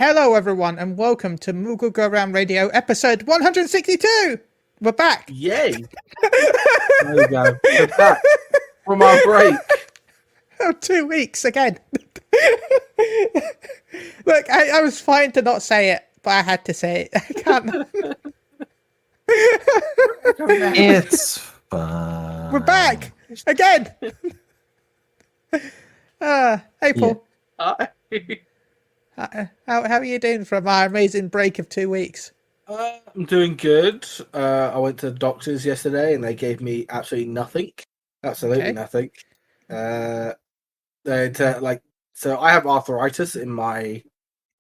Hello, everyone, and welcome to Moogle Go Around Radio, episode 162. We're back. Yay! There we go. We're back from our break. Oh, 2 weeks again. Look, I was fine to not say it, but I had to say it. I can't. It's fun. We're back again. Hey, Paul. Hi. How are you doing from our amazing break of 2 weeks? I'm doing good. I went to the doctors yesterday and they gave me absolutely nothing. Absolutely Okay. nothing. So I have arthritis in my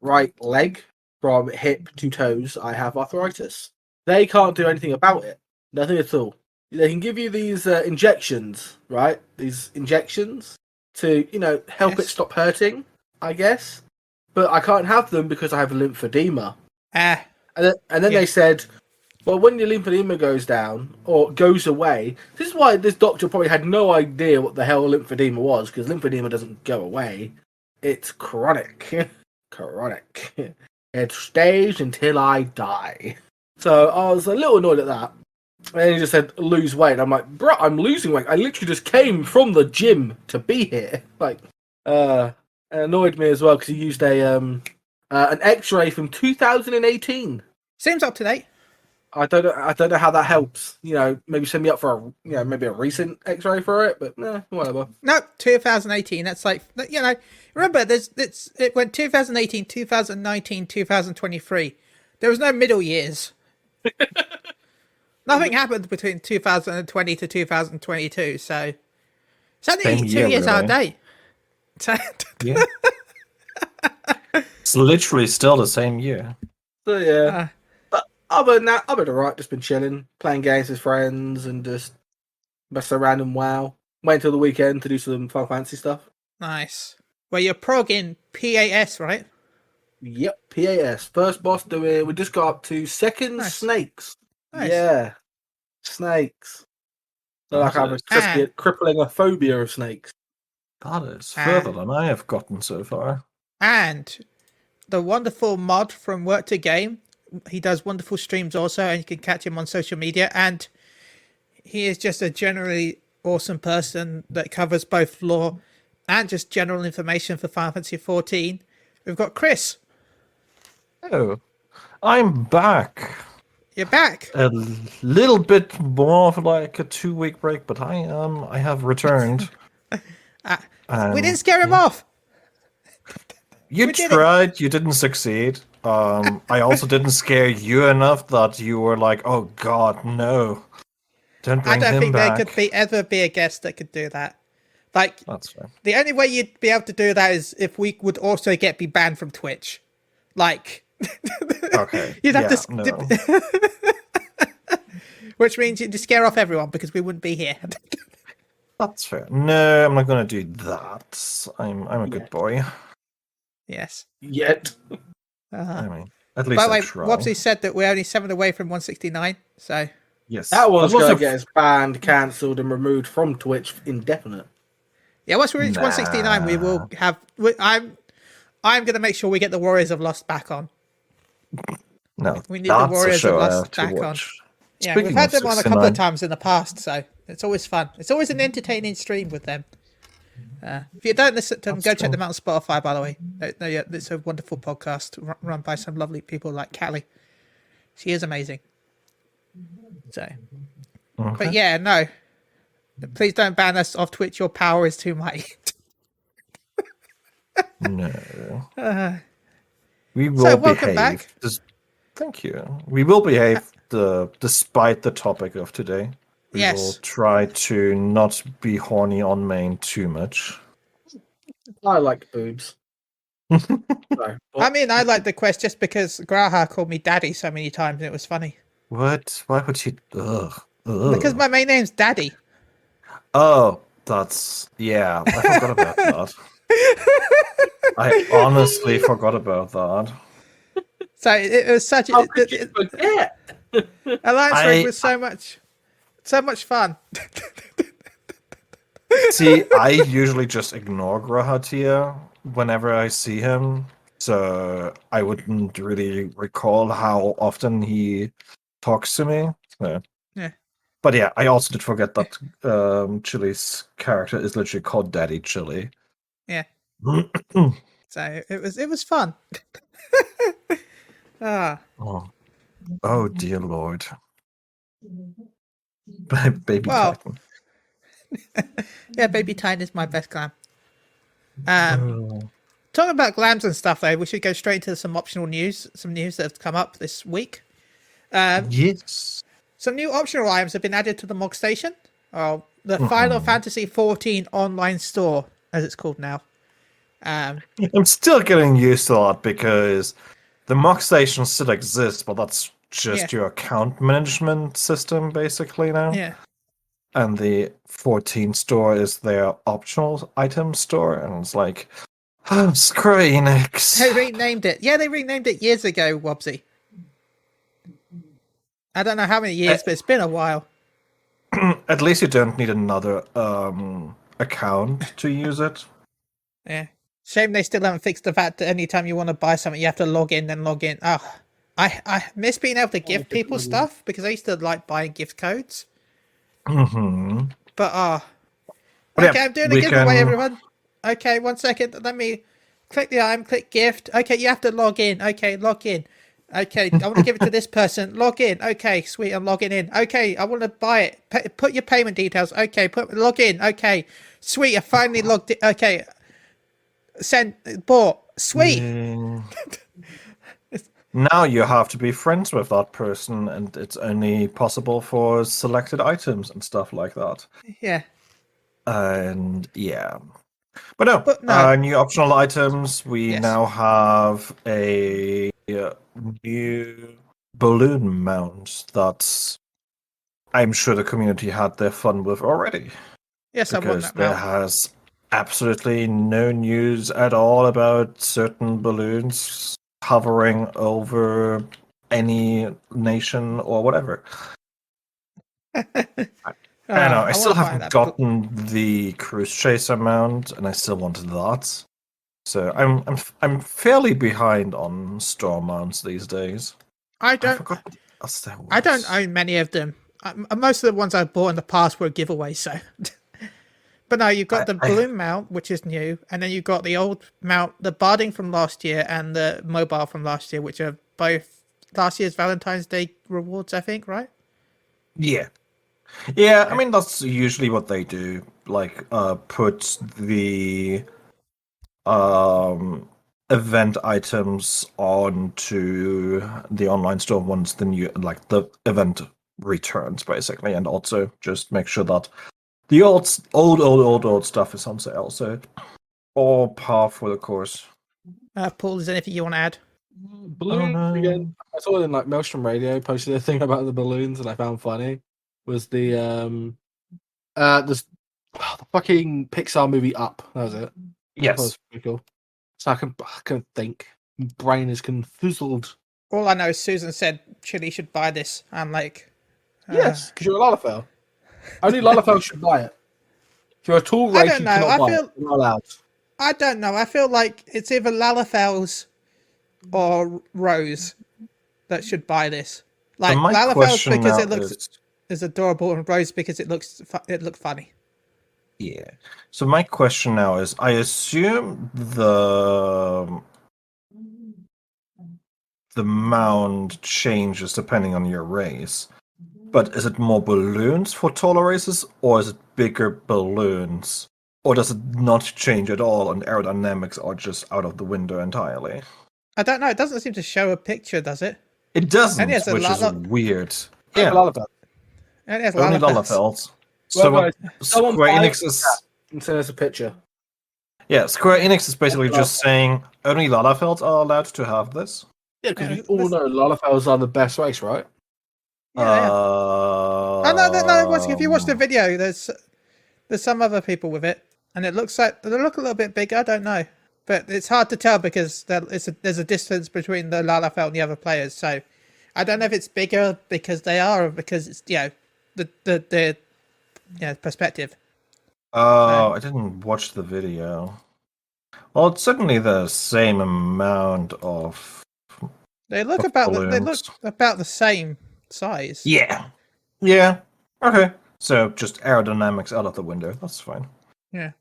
right leg from hip to toes. I have arthritis. They can't do anything about it. Nothing at all. They can give you these injections, right? These injections to, help it stop hurting, I guess. But I can't have them because I have lymphedema. And then they said, well, when your lymphedema goes down or goes away, this is why this doctor probably had no idea what the hell lymphedema was, because lymphedema doesn't go away. It's chronic. Chronic. It stays until I die. So I was a little annoyed at that. And he just said, lose weight. I'm like, bro, I'm losing weight. I literally just came from the gym to be here. It annoyed me as well because he used an X-ray from 2018. Seems up to date. I don't know how that helps. Maybe send me up for maybe a recent X-ray for it, but whatever. No, 2018. That's remember, it went 2018, 2019, 2023. There was no middle years. Nothing happened between 2020 to 2022, so it's only 2 years out of date. Yeah. It's literally still the same year. So yeah. But other than that, I've been alright, just been chilling, playing games with friends and just messing around and WoW. Wait until the weekend to do some Final Fantasy stuff. Nice. Well, you're progging PAS, right? Yep, PAS. First boss doing, we just got up to second snakes. Nice. Yeah. Snakes. So I have a crippling a phobia of snakes. That is further than I have gotten so far. And the wonderful mod from Work to Game, he does wonderful streams also, and you can catch him on social media. And he is just a generally awesome person that covers both lore and just general information for Final Fantasy XIV. We've got Chris. Oh, I'm back. You're back. A little bit more of like a 2-week break, but I have returned. We didn't scare him off. You tried, you didn't succeed. I also didn't scare you enough that you were like, "Oh God, no! Don't bring him back." I don't think there could ever be a guest that could do that. That's fair. The only way you'd be able to do that is if we would also be banned from Twitch. Okay, you'd have to. Which means you'd scare off everyone because we wouldn't be here. That's fair. No, I'm not going to do that. I'm a good boy. Yes. Yet. I mean, at least by the way, try. Wobsy said that we're only 7 away from 169. So. Yes. That was going to get us banned, cancelled, and removed from Twitch indefinite. Yeah, once we reach 169, we will have. I'm going to make sure we get the Warriors of Lost back on. No, we need the Warriors of Lost back on. Yeah, we've had them on a couple of times in the past, so it's always fun. It's always an entertaining stream with them. If you don't listen to them, go check them out on Spotify, by the way. It's a wonderful podcast run by some lovely people like Callie. She is amazing. So, But yeah, no. Please don't ban us off Twitch. Your power is too mighty. No. We will so welcome behave. Back. Thank you. We will behave despite the topic of today. We will try to not be horny on main too much. I like boobs. I mean, I like the quest just because Graha called me daddy so many times and it was funny. What? Why would you? Ugh. Because my main name's Daddy. Oh, that's... Yeah, I forgot about that. I honestly forgot about that. So it was such a... Alliance Rogue was so much fun. See, I usually just ignore Grahatia whenever I see him. So I wouldn't really recall how often he talks to me. So. Yeah. But yeah, I also did forget that Chili's character is literally called Daddy Chili. Yeah. So it was fun. Oh dear Lord. Baby Titan. Yeah, Baby Titan is my best glam. Talking about glams and stuff, though, we should go straight into some optional news. Some news that have come up this week. Yes. Some new optional items have been added to the Mog Station. The Final Fantasy XIV online store, as it's called now. I'm still getting used to that because the Mog Station still exists, but that's just your account management system, basically, now. Yeah. And the 14 store is their optional item store, and it's like, oh, Square Enix. They renamed it. Yeah, they renamed it years ago, Wobbsy. I don't know how many years, but it's been a while. At least you don't need another account to use it. Yeah. Shame they still haven't fixed the fact that anytime you want to buy something, you have to log in, then log in. Oh, I miss being able to give people stuff because I used to like buying gift codes. Mm-hmm. But okay, I'm doing a giveaway, everyone. Okay, 1 second. Let me click the item, click gift. Okay, you have to log in. Okay, log in. Okay, I want to give it to this person. Log in. Okay, sweet, I'm logging in. Okay, I want to buy it. Put your payment details. Okay, log in. Okay, sweet, I finally logged in. Okay, send, bought. Sweet. Now you have to be friends with that person, and it's only possible for selected items and stuff like that. Yeah. And yeah. But no. New optional items. We now have a new balloon mount that I'm sure the community had their fun with already. Yes, because there has absolutely no news at all about certain balloons hovering over any nation or whatever. I don't know. I still haven't gotten the cruise chaser mount, and I still wanted that. So I'm fairly behind on store mounts these days. I don't own many of them. Most of the ones I bought in the past were giveaways. So, but no, you've got the balloon mount, which is new, and then you've got the old mount, the barding from last year, and the mobile from last year, which are both last year's Valentine's Day rewards, I think, right? Yeah. Yeah, I mean, that's usually what they do. Like, put the event items onto the online store once the new, like, the event returns, basically, and also just make sure that the old stuff is on sale. So, all par for the course. Paul, is there anything you want to add? Balloons again. I saw it in like Maelstrom Radio posted a thing about the balloons, and I found funny was the fucking Pixar movie Up. That was it. Yes, that was pretty cool. So I can think. My brain is confused. All I know is Susan said Chili should buy this. I'm like, yes, because you're a Lalafell. Only Lalafell should buy it. If you're a tall race, you cannot buy it. You're not allowed. I don't know. I feel like it's either Lalafells or Rose that should buy this. Like Lalafells because it looks is adorable, and Rose because it looked funny. Yeah. So my question now is: I assume the mount changes depending on your race, but is it more balloons for taller races, or is it bigger balloons? Or does it not change at all, and aerodynamics are just out of the window entirely? I don't know. It doesn't seem to show a picture, does it? It doesn't, which is weird. Yeah, only Lalafells. So what Square Enix is... And send us a picture. Yeah, Square Enix is basically just saying only Lalafells are allowed to have this. Yeah, because we all know Lalafells are the best race, right? Yeah. No. If you watch the video, there's some other people with it, and it looks like they look a little bit bigger. I don't know, but it's hard to tell because there's a distance between the Lalafell and the other players. So I don't know if it's bigger because they are, or because it's the perspective. Oh, I didn't watch the video. Well, it's certainly the same amount of. They look about the same size. Yeah. Yeah. Okay. So just aerodynamics out of the window. That's fine. Yeah.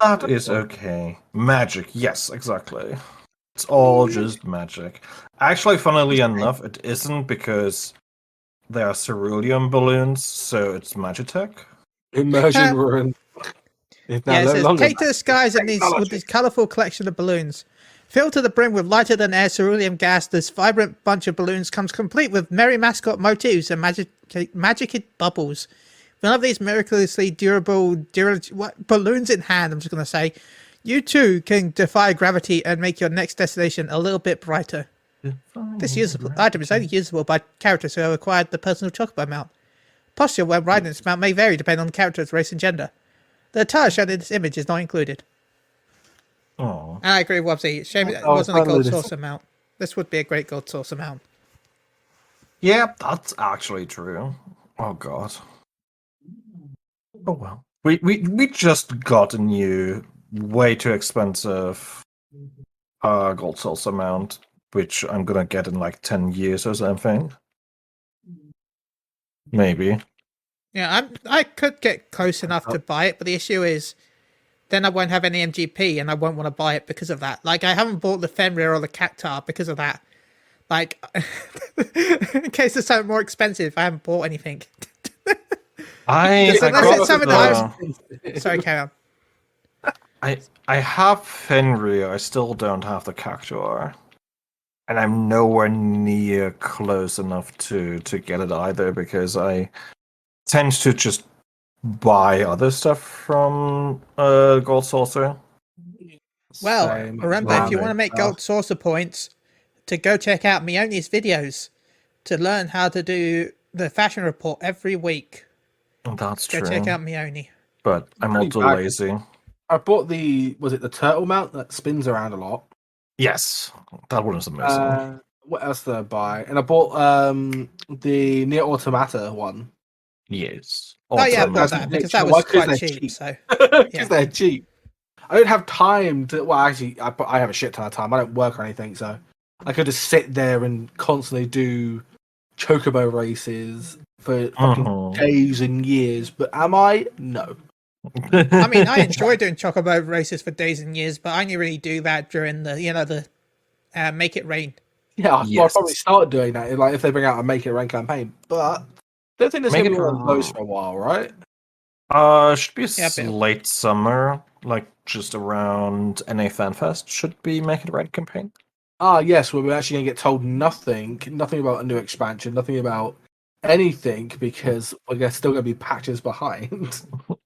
That is okay. Magic. Yes, exactly. It's all just magic. Actually, funnily enough, it isn't because they are cerulean balloons, so it's Magitech. Immersion ruin. It says, take to the skies with these colourful collection of balloons. Filled to the brim with lighter than air cerulean gas, this vibrant bunch of balloons comes complete with merry mascot motifs and magic bubbles. One of these miraculously durable balloons in hand, I'm just going to say, you too can defy gravity and make your next destination a little bit brighter. This item is only usable by characters who have acquired the personal chocobo mount. Posture when riding this mount may vary depending on the character's race and gender. The attire shown in this image is not included. Oh. I agree with Wobbsy. Shame it wasn't a gold saucer mount. This would be a great gold saucer mount. Yeah, that's actually true. Oh god. Oh well. We just got a new, way too expensive gold saucer mount, which I'm gonna get in like 10 years or something. Maybe. Yeah, I could get close enough to buy it, but the issue is then I won't have any MGP and I won't want to buy it because of that. Like, I haven't bought the Fenrir or the Cactar because of that. Like, in case it's something more expensive, I haven't bought anything. Sorry, carry on. I have Fenrir, I still don't have the Cactuar. And I'm nowhere near close enough to get it either, because I tend to just buy other stuff from Gold Saucer. Well, remember, if you want to make Gold Saucer points, to go check out Mioni's videos to learn how to do the fashion report every week. That's true. Go check out Mioni. But I'm also lazy. I bought the turtle mount that spins around a lot? Yes, that one was amazing. What else did I buy? And I bought the Near Automata one. Yes. Oh yeah, I bought that because that was quite cheap. So because they're cheap. I don't have time to. Well, actually, I have a shit ton of time. I don't work or anything, so I could just sit there and constantly do chocobo races for fucking days and years. But am I? No. I mean, I enjoy doing chocobo races for days and years, but I only really do that during the Make It Rain. Yeah, I'll probably start doing that like if they bring out a Make It Rain campaign. But I don't think there's going to be one of those for a while, right? Should be late summer, like just around NA FanFest. Should be Make It Rain campaign. Yes, well, we're actually going to get told nothing about a new expansion, nothing about anything, because we're still going to be patches behind.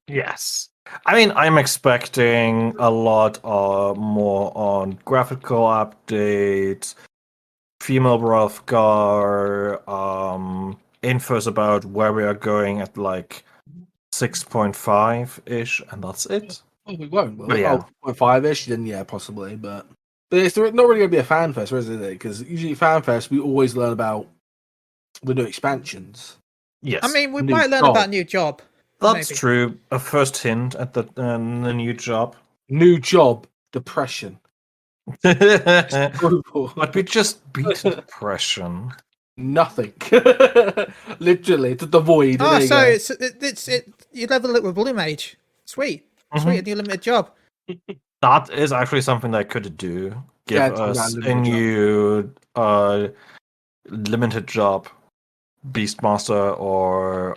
Yes. I mean, I'm expecting a lot more on graphical updates, female Hrothgar, infos about where we are going at like 6.5-ish, and that's it. Oh, we won't. Well, 5-ish, then yeah, possibly, but it's not really going to be a fan fest, is it? Because usually fan fest, we always learn about the new expansions. Yes. I mean, we might learn about new job. That's true. A first hint at the new job. New job, depression. But we just beat depression. Nothing. Literally, it's the void. Oh, so it's you level it with Blue Mage. Sweet. Sweet, a new limited job. That is actually something they could do. Give us a new limited job. Beastmaster or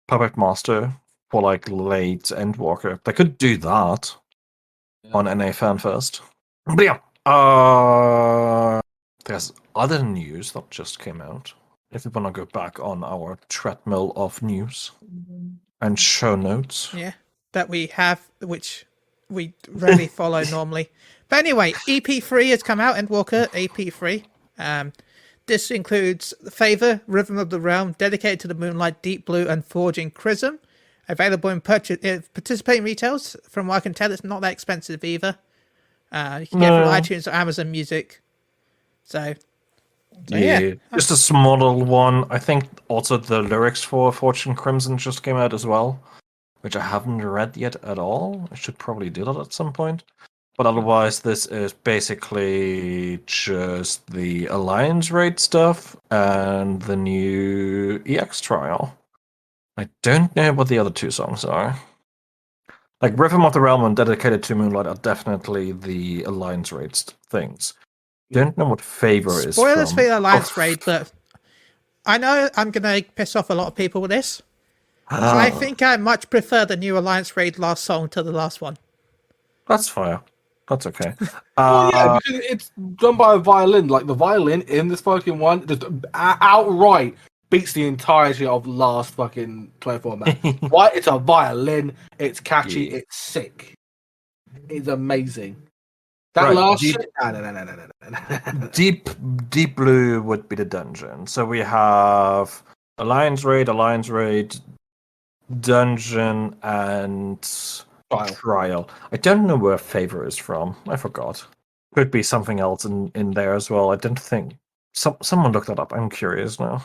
Puppet Master for like late Endwalker. They could do that on NA FanFest. But yeah, there's other news that just came out. If we want to go back on our treadmill of news and show notes. Yeah, that we have, which we rarely follow normally. But anyway, EP3 has come out, Endwalker EP3. This includes Favor, Rhythm of the Realm, Dedicated to the Moonlight, Deep Blue, and Forging Chrism. Available in participating retails. From what I can tell, it's not that expensive either. You can get it from iTunes or Amazon Music. So yeah. Just a small one. I think also the lyrics for Fortune Crimson just came out as well, which I haven't read yet at all. I should probably do that at some point. But otherwise, this is basically just the Alliance raid stuff and the new EX trial. I don't know what the other two songs are. Like Rhythm of the Realm and Dedicated to Moonlight are definitely the Alliance raid things. Don't know what Favor is from. Spoilers for the Alliance raid, but I know I'm going to piss off a lot of people with this. I think I much prefer the new Alliance raid last song to the last one. That's fair. That's okay. Because it's done by a violin. Like the violin in this fucking one just outright beats the entirety of last fucking 24 man. Why? It's a violin. It's catchy. Yeah. It's sick. It's amazing. That last shit. No. Deep Blue would be the dungeon. So we have Alliance raid, dungeon, and trial. I don't know where Favor is from. I forgot. Could be something else in there as well. I didn't think. Someone looked that up. I'm curious now.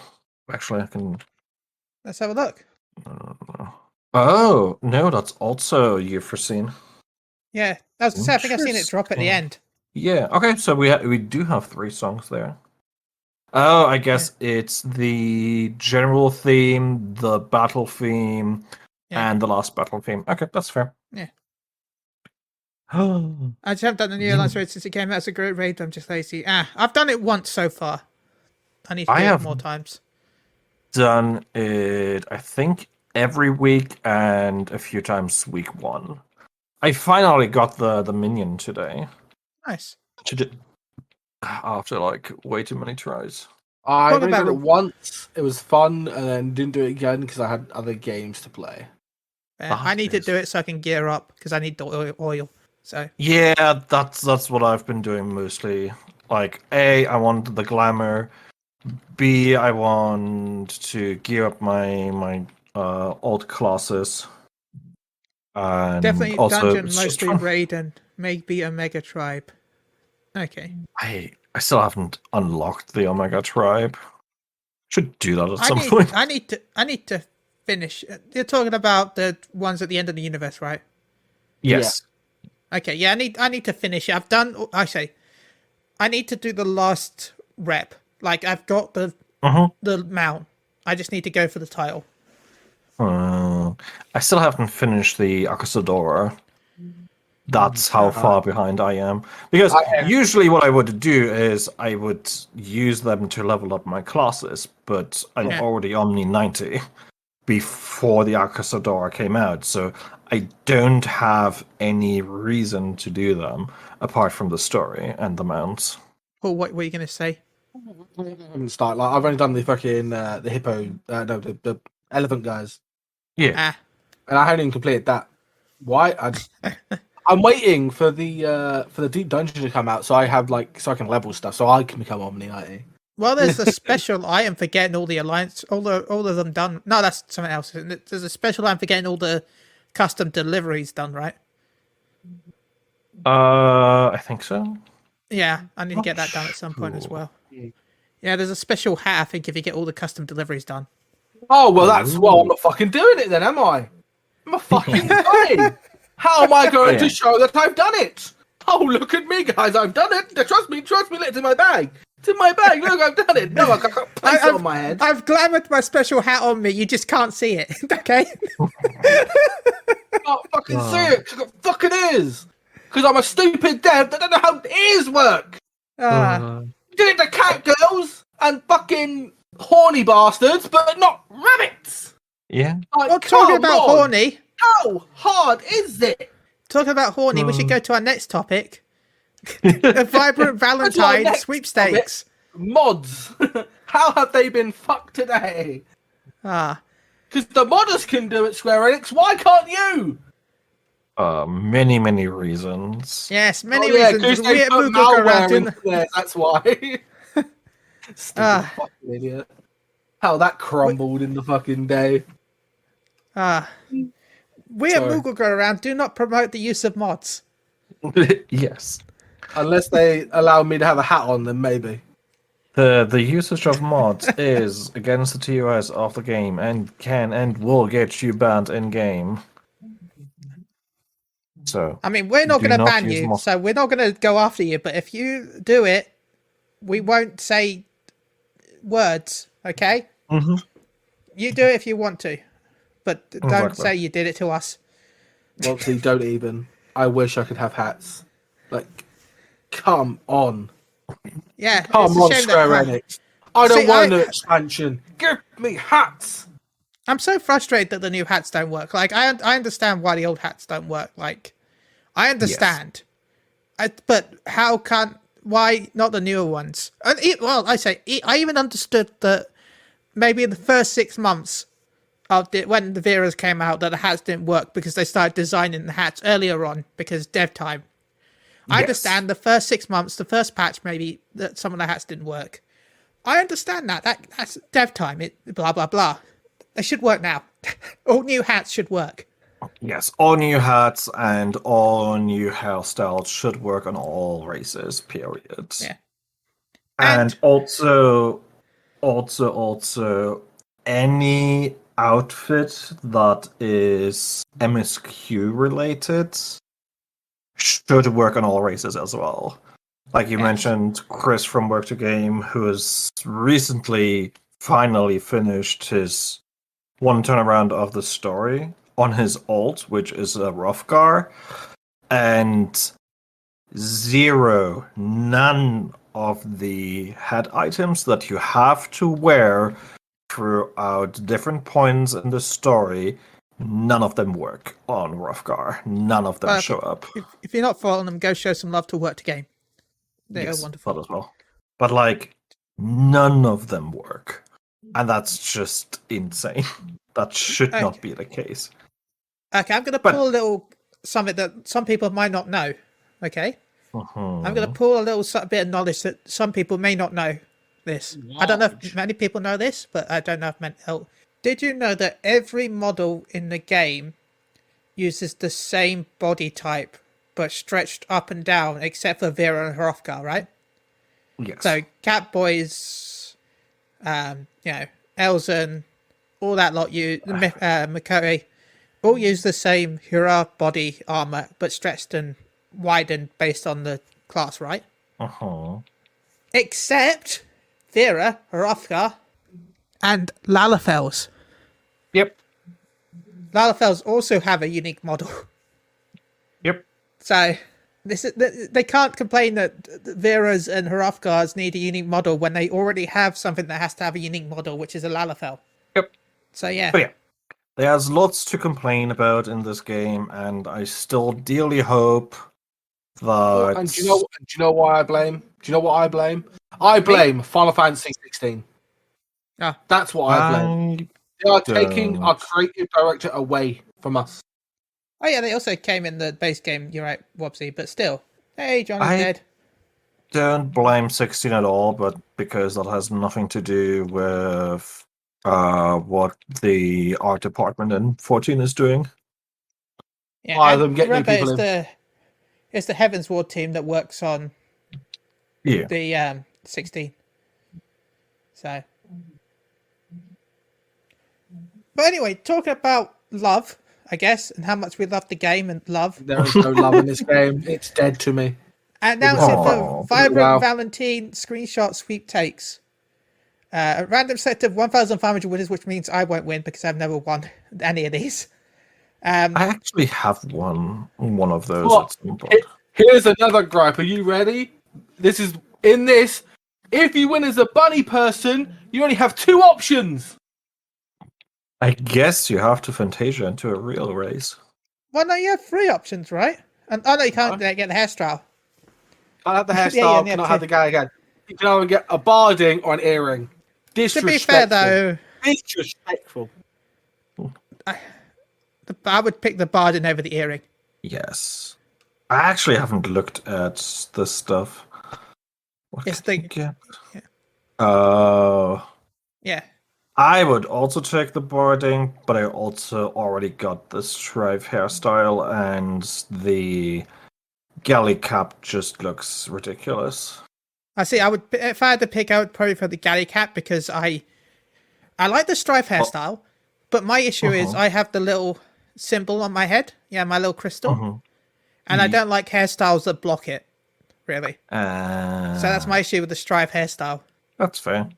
Actually, I can. Let's have a look. Oh no, that's also Euphrosyne. Yeah, I was I think I've seen it drop at the end. Yeah. Okay, so we do have 3 songs there. Oh, I guess it's the general theme, the battle theme, and the last battle theme. Okay, that's fair. Yeah. I just haven't done the new Alliance raid since it came out. It's a great raid. I'm just lazy. I've done it once so far. I need to do it more times. Done it, I think, every week and a few times week 1. I finally got the minion today. Nice. After like way too many tries. I only did it once. It was fun, and then didn't do it again because I had other games to play. I need to do it so I can gear up because I need the oil. So yeah, that's what I've been doing mostly. Like A, I want the glamour. B, I want to gear up my old classes. And definitely also, dungeon, mostly raid, and maybe Omega tribe. Okay. I still haven't unlocked the Omega tribe. Should do that at some point. I need to finish. You're talking about the ones at the end of the universe, right? Yes. Yeah. Okay. Yeah. I need to finish it. I need to do the last rep. Like I've got the mount. I just need to go for the title. I still haven't finished the Akasadora. That's how far behind I am. Because usually what I would do is I would use them to level up my classes, but I'm already Omni 90 before the Akasadora came out, so I don't have any reason to do them apart from the story and the mounts. Well, what were you going to say? Start like I've only done the fucking the hippo, the elephant guys. Yeah, and I haven't even completed that. Why? I'm waiting for the deep dungeon to come out, so I can level stuff, so I can become Omni 90. Well, there's a special item for getting all the alliance, all of them done. No, that's something else. There's a special item for getting all the custom deliveries done, right? I think so. Yeah, I need to get that done at some point as well. Yeah, there's a special hat, I think, if you get all the custom deliveries done. Oh, well, I'm not fucking doing it then, am I? I'm a fucking guy. How am I going to show that I've done it? Oh, look at me, guys, I've done it. Trust me, it's in my bag. It's in my bag. Look, I've done it. No, I can't place it on my head. I've glamoured my special hat on me. You just can't see it, okay? I can't fucking see it, because it fucking is. Because I'm a stupid dev that don't know how ears work. Did it to cat girls and fucking horny bastards, but not rabbits. Yeah. Like, well, talking about horny. How hard is it? Talking about horny, we should go to our next topic. A vibrant Valentine sweepstakes. Mods. How have they been fucked today? Because the modders can do it, Square Enix. Why can't you? Many reasons. Yes, many reasons. We at Moogle go around that's why. Stupid fucking idiot. How that crumbled in the fucking day. We at Moogle go around do not promote the use of mods. Yes. Unless they allow me to have a hat on, then maybe. The usage of mods is against the TOS of the game and can and will get you banned in game. So I mean, we're not going to ban you, so we're not going to go after you. But if you do it, we won't say words. Okay? Mm-hmm. You do it if you want to, but don't say you did it to us. Well, see, don't even. I wish I could have hats. Like, come on. Yeah, come on, Square Enix. I don't want an expansion. Give me hats. I'm so frustrated that the new hats don't work. Like, I understand why the old hats don't work. Like, I understand. Yes. But why not the newer ones? And I even understood that maybe in the first 6 months when the Veras came out, that the hats didn't work because they started designing the hats earlier on because dev time. Yes. I understand the first 6 months, the first patch, maybe that some of the hats didn't work. I understand that. That's dev time. Blah, blah, blah. They should work now. All new hats should work. Yes, all new hats and all new hairstyles should work on all races, period. Yeah. And also, any outfit that is MSQ related should work on all races as well. Like you mentioned, Chris from Work to Game, who has recently finally finished his one turnaround of the story on his ult, which is a Hrofgar, and none of the head items that you have to wear throughout different points in the story, none of them work on Hrofgar. None of them show up. If you're not following them, go show some love to Work to Game. They're wonderful. That as well. But like, none of them work. And that's just insane. That should not be the case. Okay, I'm going to pull a little something that some people might not know. Okay? I'm going to pull a little bit of knowledge that some people may not know this. I don't know if many people know this, but I don't know if many else. Did you know that every model in the game uses the same body type, but stretched up and down, except for Vera and Hrofgar, right? Yes. So Catboys, Elzen, all that lot, Makoi, all use the same Hura body armor, but stretched and widened based on the class, right? Except Vera, Hrofgar, and Lalafels. Yep. Lalafels also have a unique model. Yep. So they can't complain that Vera's and Hrofgars need a unique model when they already have something that has to have a unique model, which is a Lalafell. Yep. So yeah. But yeah. There's lots to complain about in this game, and I still dearly hope that... and do you know why I blame? Do you know what I blame? I blame Final Fantasy 16. That's what I blame. They are taking our creative director away from us. Oh yeah, they also came in the base game, you're right, Wobsy, but still. Hey, Johnny's dead. Don't blame 16 at all, but because that has nothing to do with what the art department in 14 is doing. Yeah, remember, it's the Heaven's Ward team that works on the 16. So, but anyway, talking about love, I guess, and how much we love the game and love. There is no love in this game. It's dead to me. And now it's for Vibrant Valentine screenshot sweepstakes. A random set of 1,500 winners, which means I won't win because I've never won any of these. I actually have won one of those. Here's another gripe. Are you ready? This is in this. If you win as a bunny person, you only have 2 options. I guess you have to Fantasia into a real race. Well, no, you have 3 options, right? And no, you can't get the hairstyle. Can't have the hairstyle. Cannot have the guy again. You can either get a barding or an earring. To be fair, though, disrespectful. I would pick the barding over the earring. Yes, I actually haven't looked at this stuff. Yeah. I would also take the barding, but I also already got the stripe hairstyle, and the galley cap just looks ridiculous. I see. If I had to pick, I would probably for the galley cap because I like the stripe hairstyle, but my issue is I have the little symbol on my head. Yeah, my little crystal. And I don't like hairstyles that block it, really. So that's my issue with the Strive hairstyle. That's fair.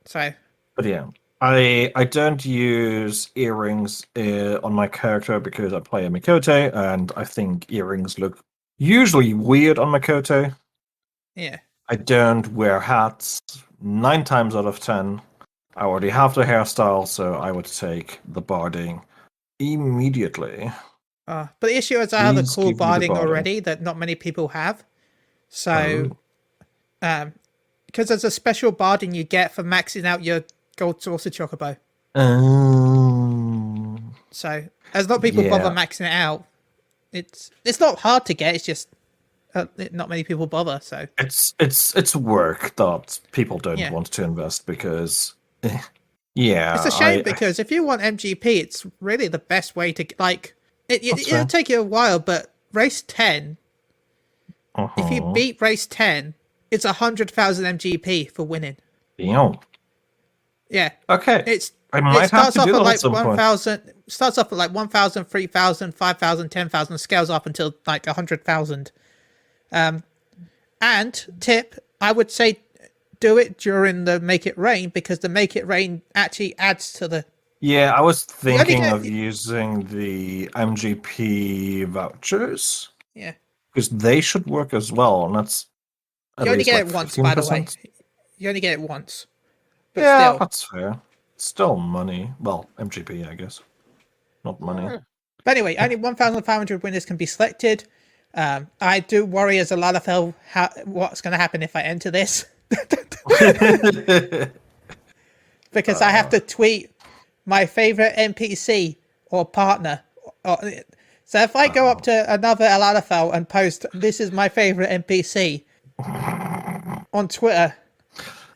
So. But yeah, I don't use earrings on my character because I play a Mikote, and I think earrings look usually weird on Mikote. Yeah. I don't wear hats 9 times out of 10. I already have the hairstyle, so I would take the barding immediately. But the issue is I have a cool barding already that not many people have. So, because there's a special barding you get for maxing out your gold saucer chocobo. So, as not people bother maxing it out, it's not hard to get. It's just not many people bother. So it's work that people don't want to invest because. It's a shame because if you want MGP, it's really the best way to it'll take you a while, but race 10, if you beat race 10, it's 100,000 MGP for winning. Damn. Yeah. Okay. It starts off at like 1,000. Starts off at like 1,000, 3,000, 5,000, 10,000. Scales up until like 100,000. And tip, I would say, do it during the Make It Rain because the Make It Rain actually adds to the. Yeah, I was thinking of using the MGP vouchers. Yeah. Because they should work as well, and that's. You only get it once, 15%. By the way. You only get it once. But yeah, still. That's fair. It's still money. Well, MGP, I guess. Not money. But anyway, only 1,500 winners can be selected. I do worry as a Lalafell what's going to happen if I enter this. Because I have to tweet my favorite NPC or partner. So if I go up to another Lalafell and post, "This is my favorite NPC," on Twitter,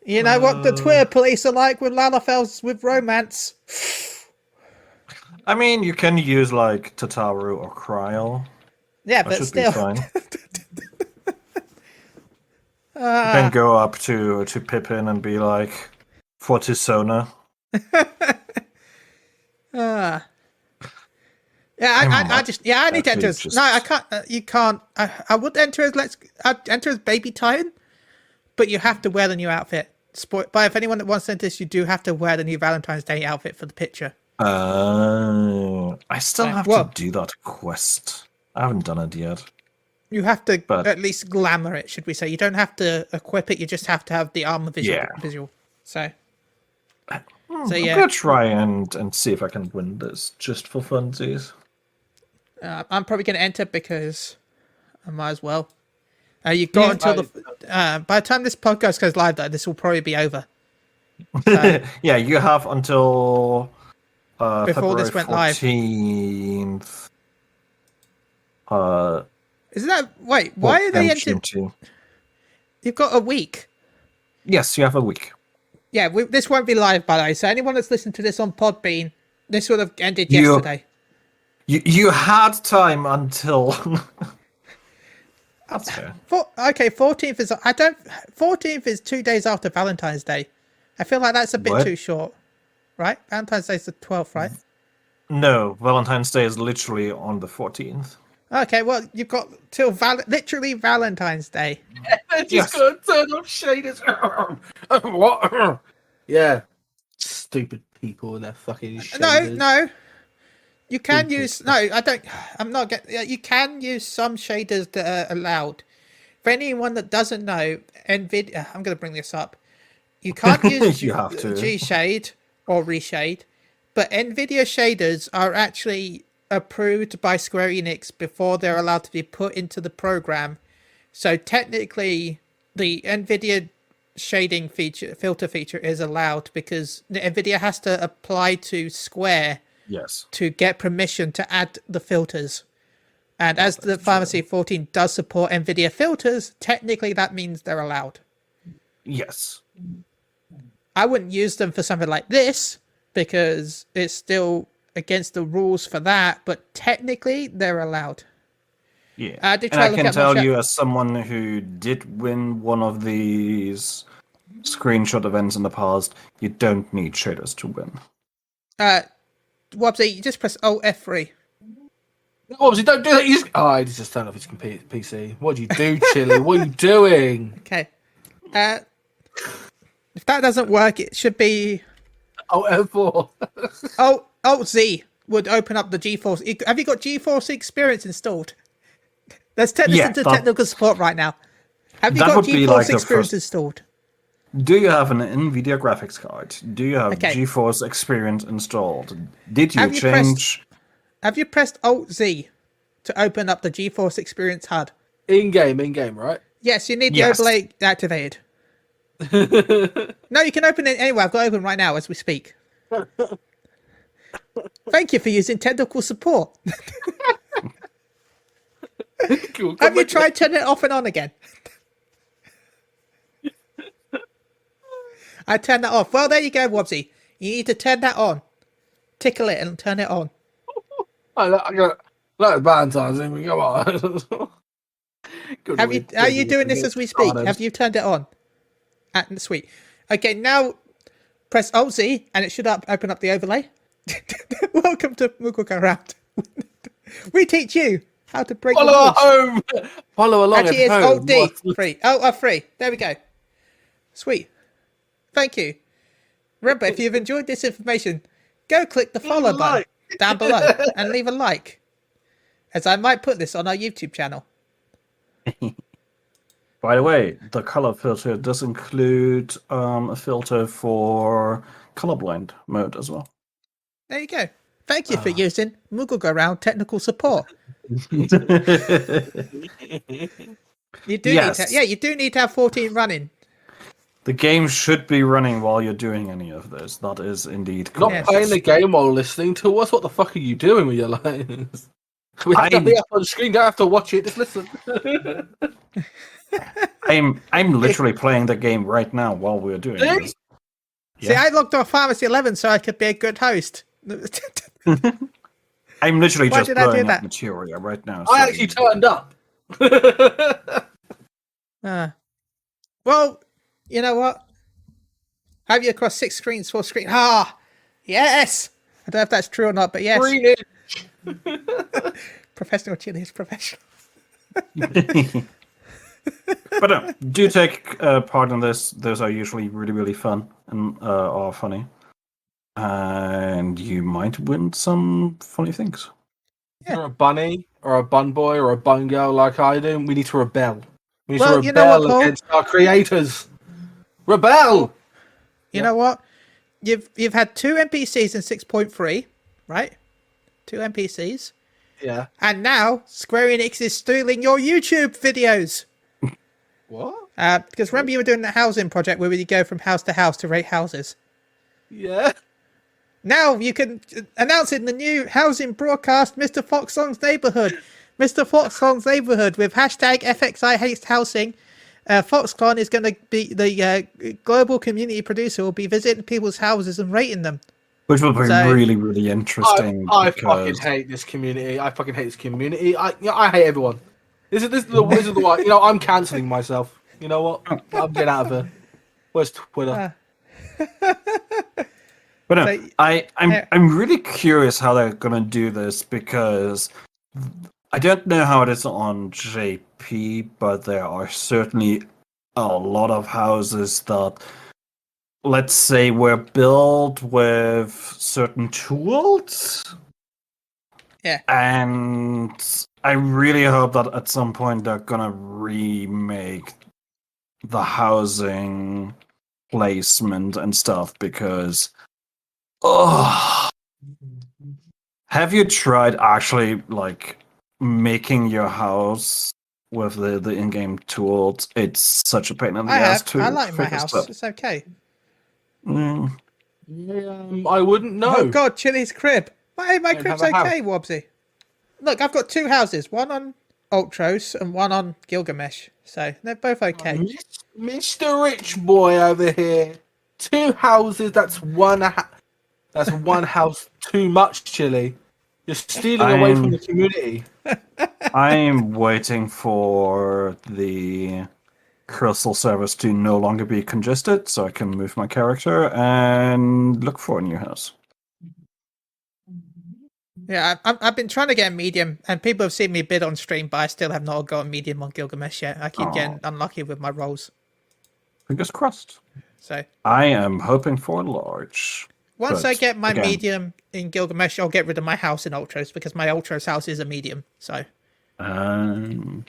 you know what the Twitter police are like with Lalafells with romance. I mean, you can use like Tataru or Kryl. Yeah, but still. Be fine. You can go up to Pippin and be like, Fortisona. I need to enter as... No, I can't. You can't. I would enter as... I'd enter as Baby Titan, but you have to wear the new outfit. But if anyone that wants to enter this, you do have to wear the new Valentine's Day outfit for the picture. I still have to do that quest. I haven't done it yet. You have to at least glamour it, should we say. You don't have to equip it, you just have to have the armor visual. So I'm going to try and see if I can win this, just for funsies. I'm probably going to enter because I might as well. You've got until by the time this podcast goes live, though, this will probably be over. So, yeah, you have until before February this went 14th. Live. Isn't that... Wait, why are they entering? You've got a week. Yes, you have a week. Yeah, this won't be live, by the way. So anyone that's listened to this on Podbean, this would have ended yesterday. You had time until... That's fair. 14th is... 14th is 2 days after Valentine's Day. I feel like that's a bit too short. Right? Valentine's Day is the 12th, right? No, Valentine's Day is literally on the 14th. Okay, well, you've got till literally Valentine's Day. They're just going to turn off shaders. What? Yeah. Stupid people and their fucking shaders. No. You can use... No, I don't... I'm not getting... You can use some shaders that are allowed. For anyone that doesn't know, NVIDIA... I'm going to bring this up. You can't use G-Shade or Reshade, but NVIDIA shaders are actually approved by Square Enix before they're allowed to be put into the program. So technically, the NVIDIA shading filter feature is allowed because NVIDIA has to apply to Square to get permission to add the filters. And as the Final Fantasy 14 does support NVIDIA filters, technically that means they're allowed. Yes. I wouldn't use them for something like this because it's still against the rules for that, but technically they're allowed. Yeah, I can tell you as someone who did win one of these screenshot events in the past, you don't need shaders to win. Wobsy, you just press Alt F3. Obviously, don't do that. He just turned off his PC. What do you do, Chili? What are you doing? Okay. If that doesn't work, it should be. F4. Alt Z would open up the GeForce. Have you got GeForce Experience installed? Let's listen to technical support right now. Have you got GeForce Experience installed? Do you have an NVIDIA graphics card? Do you have GeForce Experience installed? Did you change? Have you pressed Alt Z to open up the GeForce Experience HUD? In game, right? Yes, you need the overlay activated. No, you can open it anyway. I've got it open right now as we speak. Thank you for using technical support. Cool, have you tried turning it off and on again? I turned that off. Well, there you go, Wobbsy. You need to turn that on. Tickle it and turn it on. I got Valentine's in. Come on. Are you doing this as we speak? Have you turned it on? Sweet. Okay, now press Alt Z and it should open up the overlay. Welcome to Moogle Go Round. We teach you how to break the rules. Follow along. Actually, it's Alt D. Free. Free. There we go. Sweet. Thank you. Remember, if you've enjoyed this information, go click the follow button down below and leave a like, as I might put this on our YouTube channel. By the way, the color filter does include a filter for colorblind mode as well. There you go. Thank you for using Moogle Go Round technical support. You do you do need to have 14 running. The game should be running while you're doing any of this. That is indeed correct. Not playing the game while listening to us. What the fuck are you doing with your lives? We have nothing up on the screen. Don't have to watch it. Just listen. I'm literally playing the game right now while we're doing this. See, I logged off Pharmacy 11 so I could be a good host. I'm literally just blowing up material right now. I actually turned up. Well, you know what? Have you across 6 screens, 4 screens? Yes! I don't know if that's true or not, but yes. Professional Chili is professional. But no, do take part in this. Those are usually really, really fun and are funny. And you might win some funny things. Yeah. Or a bunny, or a bun boy, or a bun girl like I do. We need to rebel. We need to rebel against our creators. Rebel! You know what? You've had 2 NPCs in 6.3, right? 2 NPCs. Yeah. And now Square Enix is stealing your YouTube videos. What? Because remember you were doing the housing project where you go from house to house to rate houses. Yeah. Now you can announce it in the new housing broadcast, Mr. Foxsong's Neighborhood. Mr. Foxclon's Neighborhood with hashtag FXI Hates Housing. Foxconn is going to be the global community producer, will be visiting people's houses and rating them. Which will be really, really interesting. I fucking hate this community. I hate everyone. This is the one. You know, I'm cancelling myself. You know what? I'm getting out of here. Where's Twitter? But no, I'm really curious how they're gonna do this, because I don't know how it is on JP, but there are certainly a lot of houses that, let's say, were built with certain tools. Yeah. And I really hope that at some point they're gonna remake the housing placement and stuff, because have you tried actually like making your house with the in-game tools? It's such a pain in the ass to I like my house. Stuff. It's okay. I wouldn't know. Oh god, Chili's crib. My crib's okay, Wobbsy. Look, I've got 2 houses, one on Ultros and one on Gilgamesh, so they're both okay. Mr. Rich Boy over here. 2 houses. That's one house too much, Chili. You're stealing away from the community. I'm waiting for the crystal service to no longer be congested, so I can move my character and look for a new house. Yeah, I've been trying to get a medium, and people have seen me bid on stream, but I still have not got a medium on Gilgamesh yet. I keep getting unlucky with my rolls. Fingers crossed. So I am hoping for a large. Once I get my medium in Gilgamesh, I'll get rid of my house in Ultros, because my Ultros house is a medium. So. I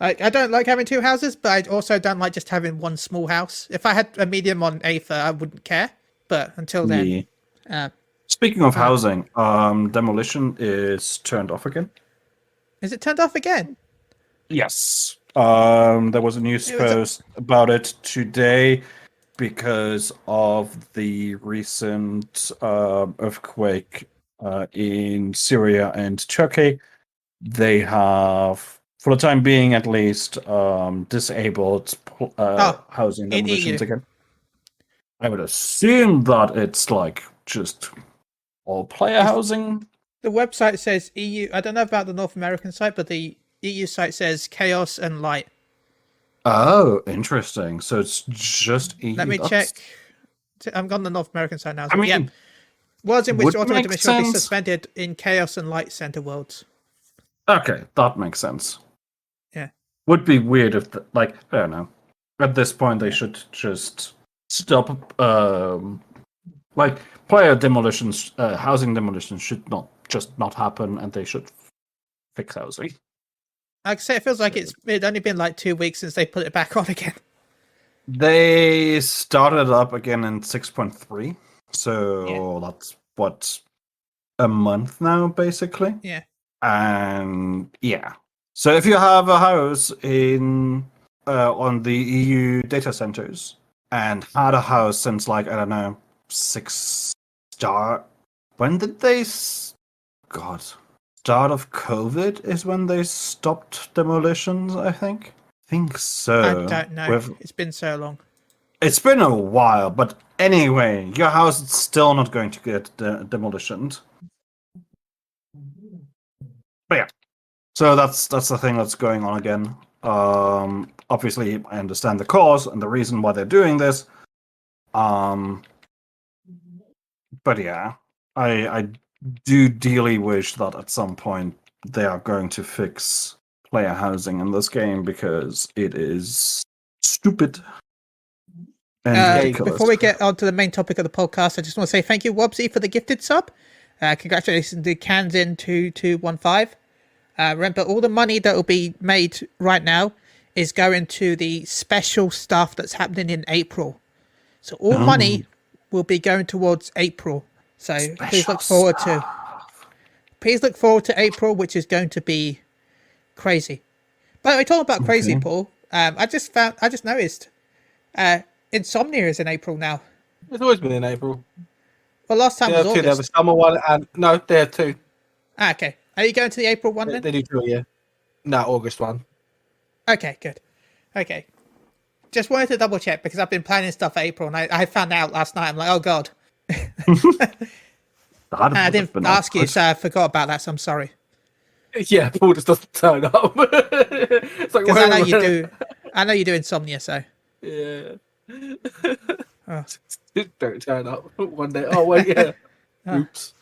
don't like having two houses, but I also don't like just having one small house. If I had a medium on Aether, I wouldn't care. But until then... Speaking of housing, demolition is turned off again. Is it turned off again? Yes. There was a news post about it today because of the recent earthquake in Syria and Turkey. They have, for the time being at least, disabled housing demolitions again. I would assume that it's like just all player housing. The website says EU. I don't know about the North American site, but the EU site says chaos and light. Oh, interesting. So it's just EU. Let me check. I'm on the North American side now. So worlds in which automated demolition will be suspended in chaos and light center worlds. Okay, that makes sense. Yeah. Would be weird if, I don't know. At this point, they should just stop. Player demolitions, housing demolitions should not happen, and they should fix housing. Like I say, it feels like it's only been like 2 weeks since they put it back on again. They started up again in 6.3, so that's what, a month now, basically. Yeah. And so if you have a house in on the EU data centers and had a house since I don't know, 6 start. When did they? Start of COVID is when they stopped demolitions. I think so. I don't know. It's been so long. It's been a while, but anyway, your house is still not going to get demolitioned. But yeah, so that's the thing that's going on again. Obviously, I understand the cause and the reason why they're doing this. But yeah, I do dearly wish that at some point they are going to fix player housing in this game because it is stupid. And before we get on to the main topic of the podcast, I just want to say thank you, Wobbsy, for the gifted sub. Congratulations to Kanzin2215. Remember, all the money that will be made right now is going to the special stuff that's happening in April. So all money will be going towards April. So please look forward to April, which is going to be crazy. By the way, talking about crazy, Paul, I just noticed Insomnia is in April now. It's always been in April. Well, last time was August. They have a summer one, and no, they have two. Okay. Are you going to the April one then? They do two a year. No, August one. Okay, good. Okay. Just wanted to double check because I've been planning stuff for April, and I found out last night. I'm like, oh god. I didn't ask you, so I forgot about that. So I'm sorry. Yeah, Paul just doesn't turn up. It's like, because I know you do. I know you do Insomnia, so. Yeah. Don't turn up one day. Oh wait, yeah. Oops.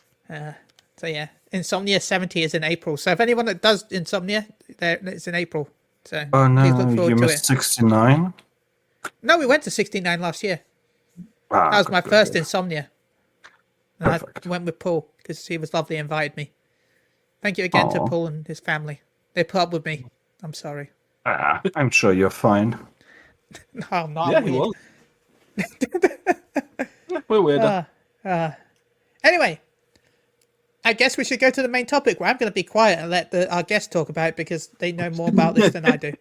So yeah, Insomnia 70 is in April. So if anyone that does Insomnia, it's in April. So please look forward you to missed 69. No, we went to 69 last year. That was my first Insomnia. And I went with Paul because he was lovely and invited me. Thank you again to Paul and his family. They put up with me. I'm sorry. I'm sure you're fine. No, I'm not. Yeah, he was. We're weird. Anyway, I guess we should go to the main topic where I'm going to be quiet and let our guests talk about it because they know more about this than I do.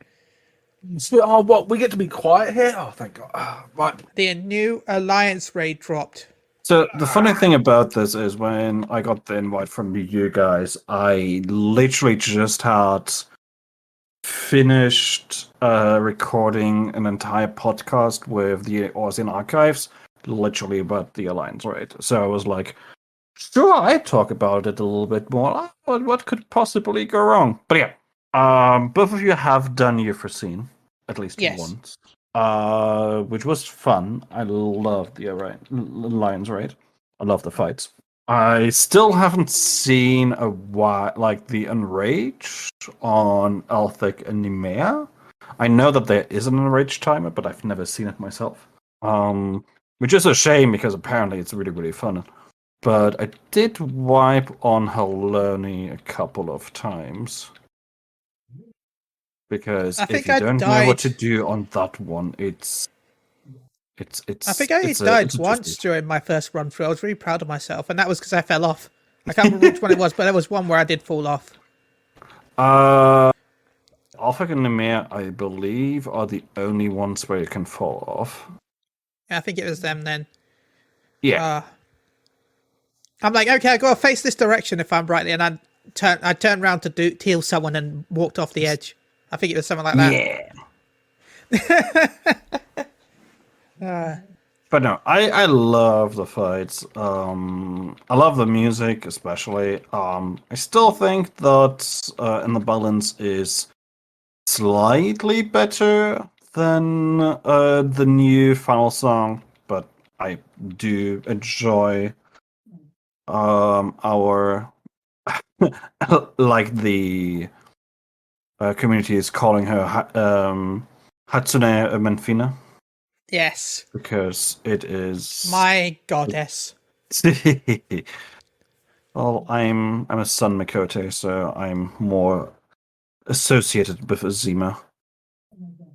So, what? We get to be quiet here? Oh, thank God. Right. The new Alliance raid dropped. So the funny thing about this is when I got the invite from you guys, I literally just had finished recording an entire podcast with the Austin Archives, literally about the Alliance raid. So I was like, sure, I'd talk about it a little bit more. What could possibly go wrong? But yeah, both of you have done Euphrosyne, at least once. Which was fun. I loved the Alliance raid. I love the fights. I still haven't seen the Enrage on Elthic and Nemea. I know that there is an Enrage timer, but I've never seen it myself. Which is a shame because apparently it's really, really fun. But I did wipe on Haloni a couple of times. Because if you don't know what to do on that one, it's I think I died once during my first run through. I was really proud of myself, and that was because I fell off. I can't remember which one it was, but there was one where I did fall off. Alpha and Nemea, I believe, are the only ones where you can fall off. Yeah, I think it was them then. Yeah. I'm like, okay, I gotta face this direction if I'm rightly, and I turned around to heal someone and walked off the edge. I think it was something like that. Yeah. But no, I love the fights. I love the music, especially. I still think that In the Balance is slightly better than the new final song, but I do enjoy our like the community is calling her Hatsune Menfina. Yes. Because it is my goddess. Well, I'm a Sun Mikote, so I'm more associated with Azima.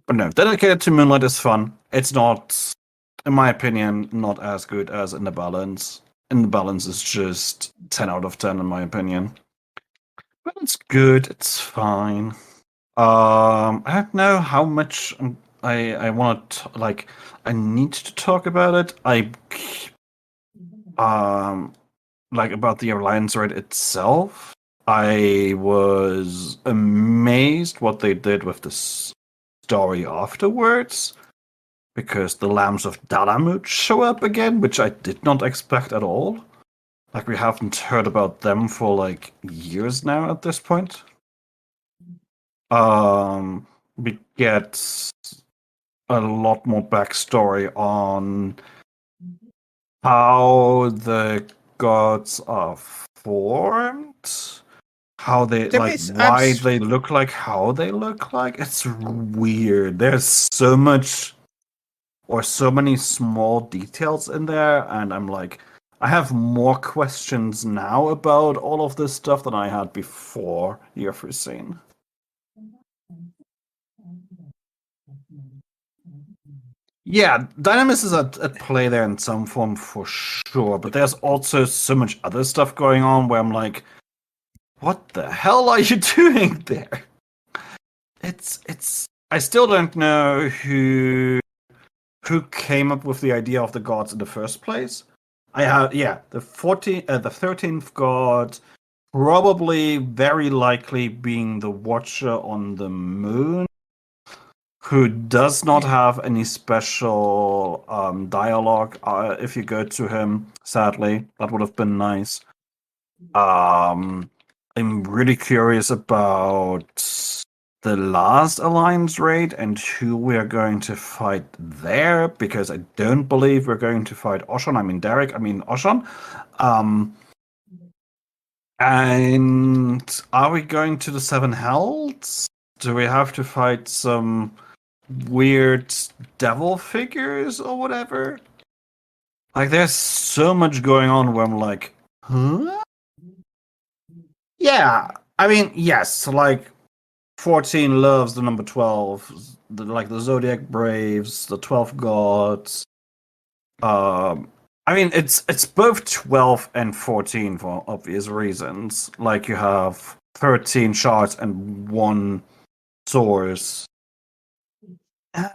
But no, Dedicated to Moonlight is fun. It's not, in my opinion, not as good as In the Balance. In the Balance is just 10 out of 10 in my opinion. But it's good, it's fine. I don't know how much I want to I need to talk about it. About the Alliance raid itself. I was amazed what they did with the story afterwards, because the Lambs of Dalamut show up again, which I did not expect at all. Like, we haven't heard about them for years now at this point. We get a lot more backstory on how the gods are formed, how they why they look like how they look like. It's weird. There's so much or so many small details in there, and I'm like, I have more questions now about all of this stuff than I had before Year for Scene. Yeah, Dynamis is at play there in some form for sure, but there's also so much other stuff going on where I'm like, what the hell are you doing there? It's I still don't know who came up with the idea of the gods in the first place. I have the 13th god probably very likely being the Watcher on the Moon, who does not have any special dialogue. If you go to him, sadly, that would have been nice. I'm really curious about the last Alliance raid and who we're going to fight there, because I don't believe we're going to fight Oshon. I mean Derek. I mean Oshon. And are we going to the Seven Hells? Do we have to fight some weird devil figures or whatever? Like, there's so much going on where I'm like, huh? Yeah, I mean, yes, 14 loves the number 12, the Zodiac Braves, the 12 gods. I mean, it's both 12 and 14 for obvious reasons. Like, you have 13 shards and 1 source. I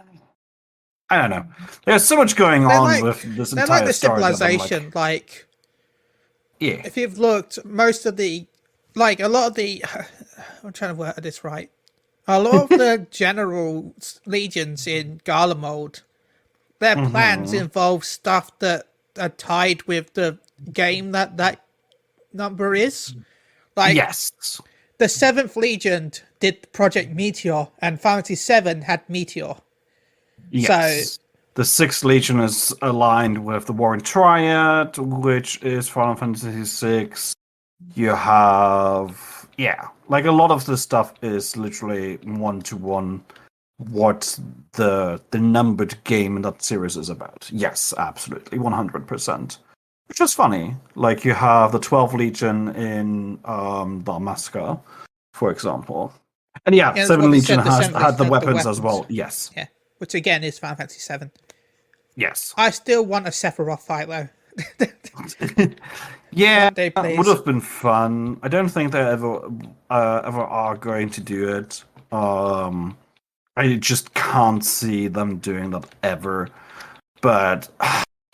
don't know. There's so much going on with this entire story. They're like the civilization. Yeah. If you've looked, most of the, a lot of the, I'm trying to word this right. A lot of the general legions in Garlemald, their plans involve stuff that are tied with the game that number is. Yes. The 7th Legion did Project Meteor, and Fantasy 7 had Meteor. Yes. The Sixth Legion is aligned with the Warring Triad, which is Final Fantasy VI. You have, like a lot of this stuff is literally 1-to-1 what the numbered game in that series is about. Yes, absolutely, 100%. Which is funny. Like you have the 12 Legion in Dalmasca, for example. And 7 Legion had the weapons as well. Yes. Yeah. Which again is Final Fantasy 7. Yes. I still want a Sephiroth fight though. Yeah, that would have been fun. I don't think they ever are going to do it. I just can't see them doing that ever. But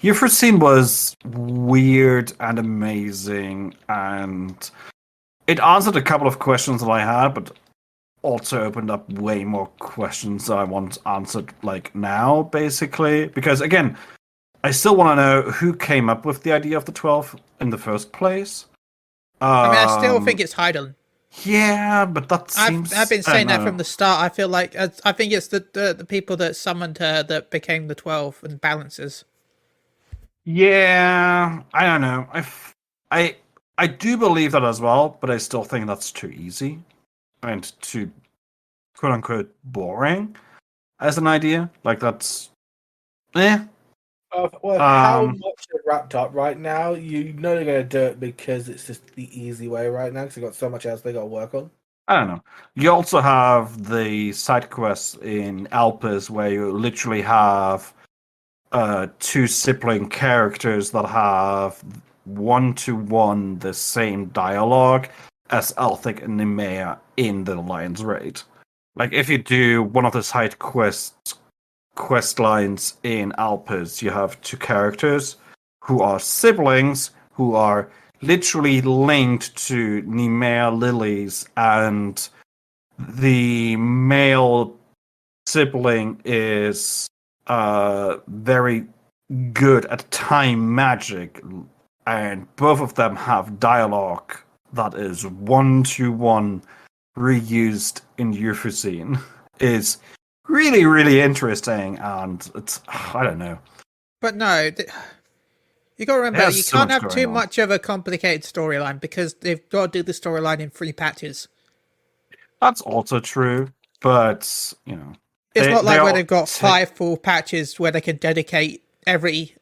your first scene was weird and amazing, and it answered a couple of questions that I had, but also opened up way more questions that I want answered like now, basically. Because again, I still want to know who came up with the idea of the 12 in the first place. I still think it's Heidel. Yeah, but that seems... I've been saying that from the start. I feel like I think it's the people that summoned her that became the 12 and balances. Yeah, I don't know. I do believe that as well, but I still think that's too easy and too quote unquote boring as an idea. Like that's how much is wrapped up right now? You know they're going to do it because it's just the easy way right now because they've got so much else they got to work on. I don't know. You also have the side quests in Alpes where you literally have two sibling characters that have 1-to-1 the same dialogue as Althik and Nemea in the Lion's Raid. Like if you do one of the side quest lines in Alpes, you have two characters who are siblings who are literally linked to Nemea lilies, and the male sibling is very good at time magic, and both of them have dialogue that is 1-to-1 reused in Euphysine. Is really, really interesting, and it's, I don't know. But no, you got to remember, you can't have too much of a complicated storyline because they've got to do the storyline in 3 patches. That's also true, but, you know. It's not like where they've got 5 full patches where they can dedicate every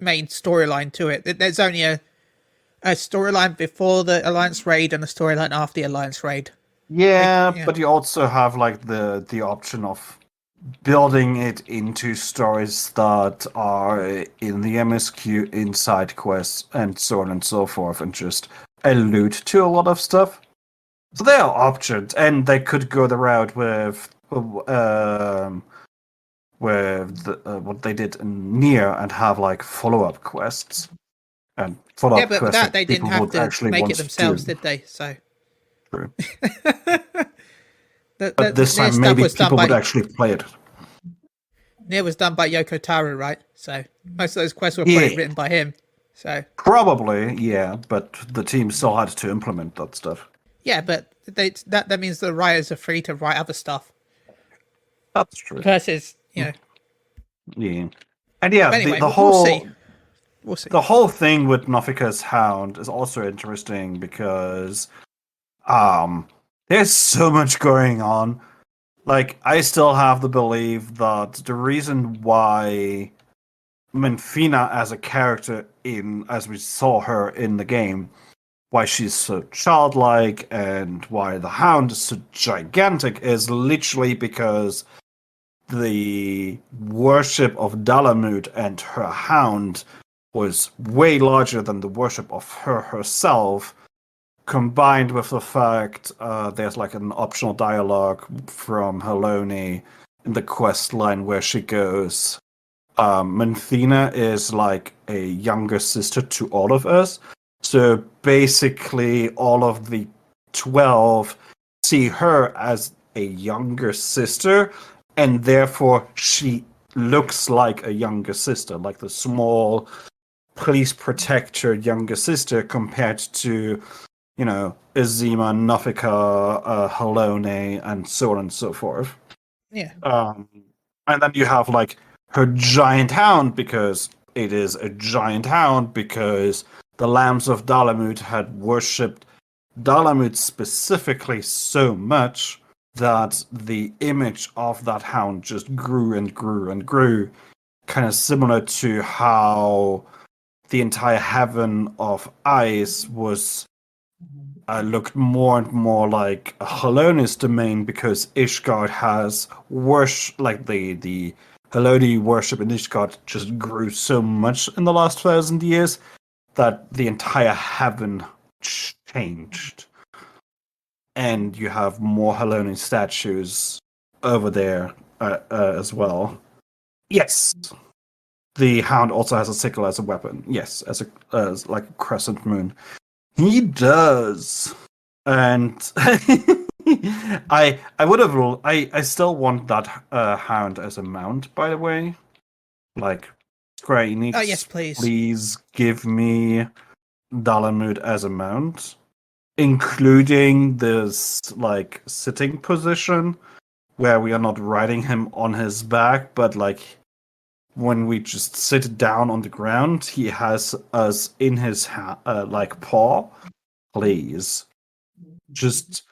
main storyline to it. There's only a storyline before the Alliance Raid and a storyline after the Alliance Raid. Yeah, but you also have like the option of building it into stories that are in the MSQ, in side quests, and so on and so forth, and just allude to a lot of stuff. So there are options, and they could go the route with what they did in Nier and have like follow-up quests. And follow-up quests that they didn't have to make it themselves, did they? So true. But this time maybe people would actually play it. Nier was done by Yoko Taro, right? So most of those quests were probably written by him. So probably, yeah, but the team still had to implement that stuff. Yeah, but that means the writers are free to write other stuff. That's true. Versus, you know. Yeah. And yeah, anyway, the whole... We'll see. The whole thing with Nofika's Hound is also interesting because there's so much going on. Like, I still have the belief that the reason why Menfina as a character as we saw her in the game, why she's so childlike and why the Hound is so gigantic is literally because the worship of Dalamud and her Hound was way larger than the worship of her herself, combined with the fact there's like an optional dialogue from Haloni in the quest line where she goes, Menfina is like a younger sister to all of us. So basically all of the 12 see her as a younger sister, and therefore she looks like a younger sister, like the small please protect your younger sister compared to, you know, Izima, Nofika, Halone, and so on and so forth. Yeah. And then you have like her giant hound, because it is a giant hound, because the Lambs of Dalamud had worshipped Dalamud specifically so much that the image of that hound just grew and grew and grew, kind of similar to how the entire heaven of ice was looked more and more like a Haloni's domain, because Ishgard has worship, like the Haloni worship in Ishgard just grew so much in the last 1,000 years that the entire heaven changed. And you have more Haloni statues over there as well. Yes. The hound also has a sickle as a weapon. Yes, as like a crescent moon. He does. And I still want that hound as a mount, by the way. Like, Square Enix, oh yes, please give me Dalamud as a mount, including this like sitting position where we are not riding him on his back, but like when we just sit down on the ground, he has us in his like paw. Please, just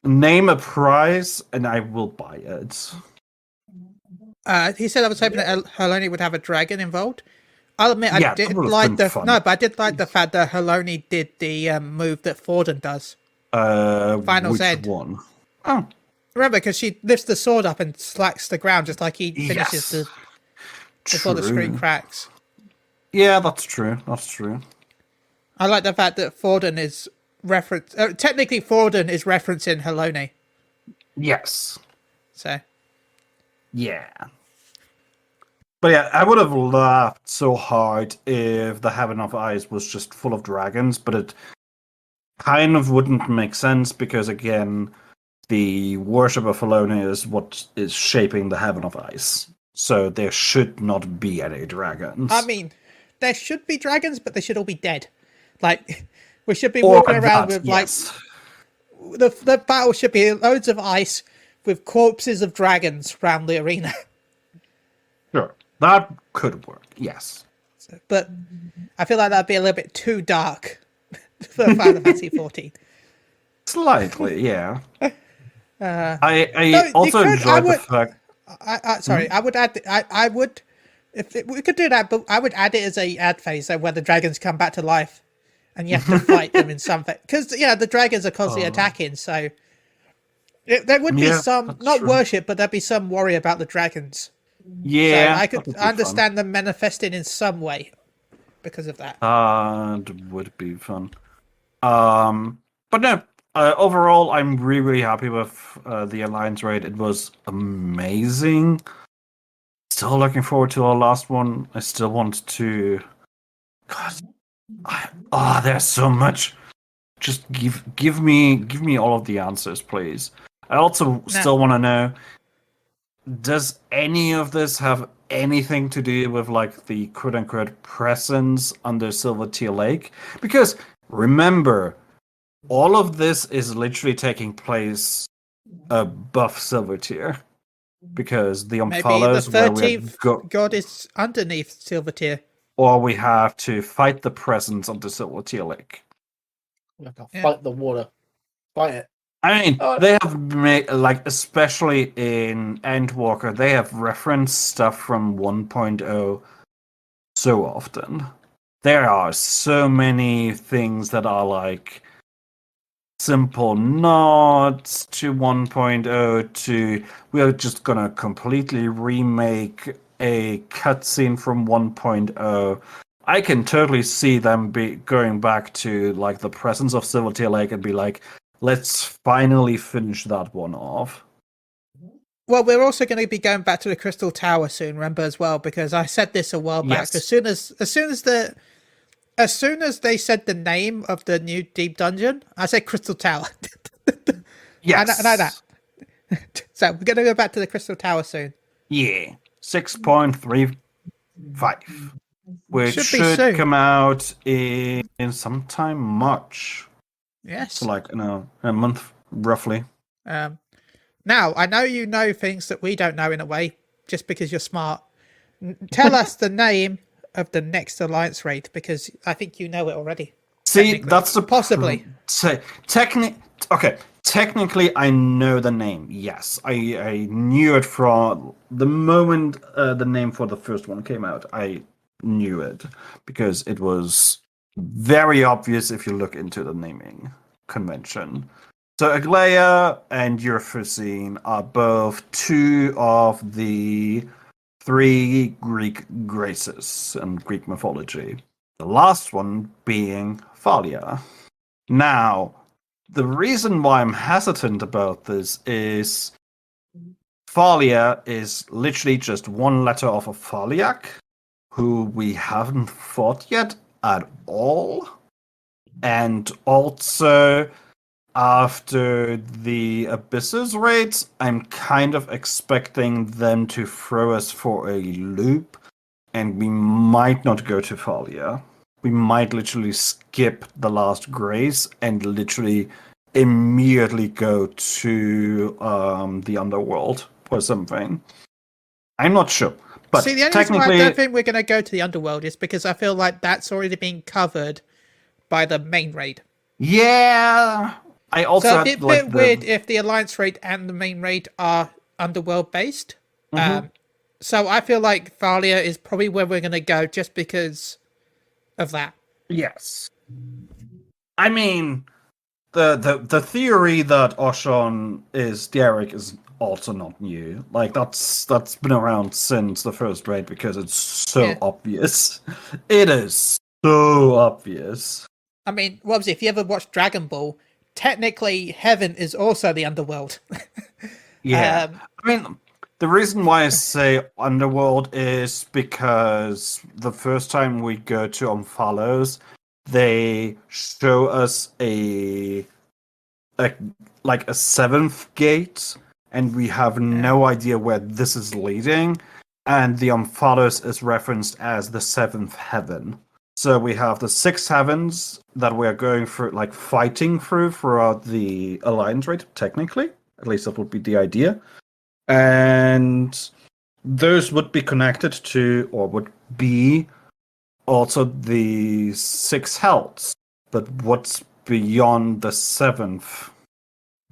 name a price and I will buy it. He said I was hoping that Haloni would have a dragon involved. I'll admit, I did like the fact that Haloni did the move that Forden does. Final which one? Oh, remember, because she lifts the sword up and slacks the ground just like he finishes before the screen cracks. Yeah, that's true. That's true. I like the fact that Forden is technically Forden is referencing Haloni. Yes. So. Yeah. But yeah, I would have laughed so hard if the Heaven of Ice was just full of dragons, but it kind of wouldn't make sense because, again, the worship of Haloni is what is shaping the Heaven of Ice. So there should not be any dragons. I mean, there should be dragons, but they should all be dead. Like, we should be walking around with, yes, like, the battle should be loads of ice with corpses of dragons around the arena. Sure. That could work, yes. But I feel like that'd be a little bit too dark for Final Fantasy 14. Slightly, yeah. I also enjoyed the fact... I would add... I would... we could do that, but I would add it as a ad phase, so where the dragons come back to life and you have to fight them in some... Because, the dragons are constantly attacking, so... there would be some... Not true. Worship, but there'd be some worry about the dragons. Yeah, so I could understand them manifesting in some way because of that. That would be fun. But no, overall, I'm really, really happy with the Alliance raid. It was amazing. Still looking forward to our last one. I still want to... God, there's so much. Just give me all of the answers, please. I also still want to know, does any of this have anything to do with, like, the quote-unquote presence under Silvertear Lake? Because, remember, all of this is literally taking place above Silvertear. Because the Omphalos... Maybe the 13th god is underneath Silvertear. Or we have to fight the presence under Silvertear Lake. We have to fight the water. Fight it. I mean, they have made, like, especially in Endwalker, they have referenced stuff from 1.0 so often. There are so many things that are, like, simple nods to 1.0 to we're just gonna completely remake a cutscene from 1.0. I can totally see them going back to, like, the presence of Silvertear Lake and be like, let's finally finish that one off. Well, we're also going to be going back to the Crystal Tower soon, remember, as well, because I said this a while back. As soon as they said the name of the new deep dungeon, I said Crystal Tower. Yes. I know that. So we're going to go back to the Crystal Tower soon. Yeah. 6.35. Which should come out in sometime March. Yes. So, like, a month, roughly. Now, I know you know things that we don't know in a way, just because you're smart. Tell us the name of the next alliance raid, because I think you know it already. See, that's the possibly. Technically, I know the name. Yes, I knew it from the moment the name for the first one came out. I knew it because it was very obvious if you look into the naming convention. So Aglaia and Euphrosyne are both two of the 3 Greek graces in Greek mythology. The last one being Thalia. Now, the reason why I'm hesitant about this is Thalia is literally just one letter of a Thaliac, who we haven't fought yet at all. And also, after the Abysses raids, I'm kind of expecting them to throw us for a loop, and we might not go to Thalia. We might literally skip the last grace and literally immediately go to the underworld or something. I'm not sure. But see, the only reason why I don't think we're going to go to the underworld is because I feel like that's already been covered by the main raid. Yeah. I also so it'd be a bit weird if the alliance raid and the main raid are underworld based. Mm-hmm. So I feel like Thalia is probably where we're going to go just because of that. Yes. I mean, the theory that Oshon is Derek is also not new. Like that's been around since the first raid because it's so obvious. It is so obvious. I mean, obviously, if you ever watched Dragon Ball, technically Heaven is also the underworld. Yeah. I mean, the reason why I say underworld is because the first time we go to Omphalos, they show us a 7th gate, and we have no idea where this is leading, and the Omphalos is referenced as the 7th heaven. So we have the 6 heavens that we're going through, like fighting throughout the Alliance raid, technically. At least that would be the idea. And those would be connected to, or would be, also the 6 hells. But what's beyond the 7th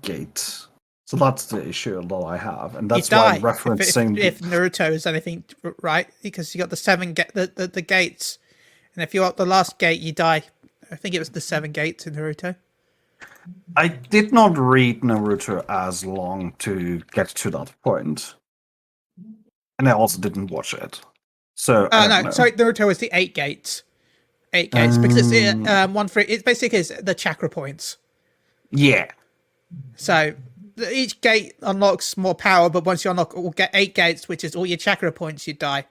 gate? So that's the issue that I have, and that's why I'm referencing. If Naruto is anything right, because you got the 7 the gates, and if you're at the last gate, you die. I think it was the 7 gates in Naruto. I did not read Naruto as long to get to that point, and I also didn't watch it. So sorry, Naruto was the 8 gates. 8 gates because it's 1 3. It basically is the chakra points. Yeah. So each gate unlocks more power, but once you unlock, we'll get 8 gates, which is all your chakra points, you die.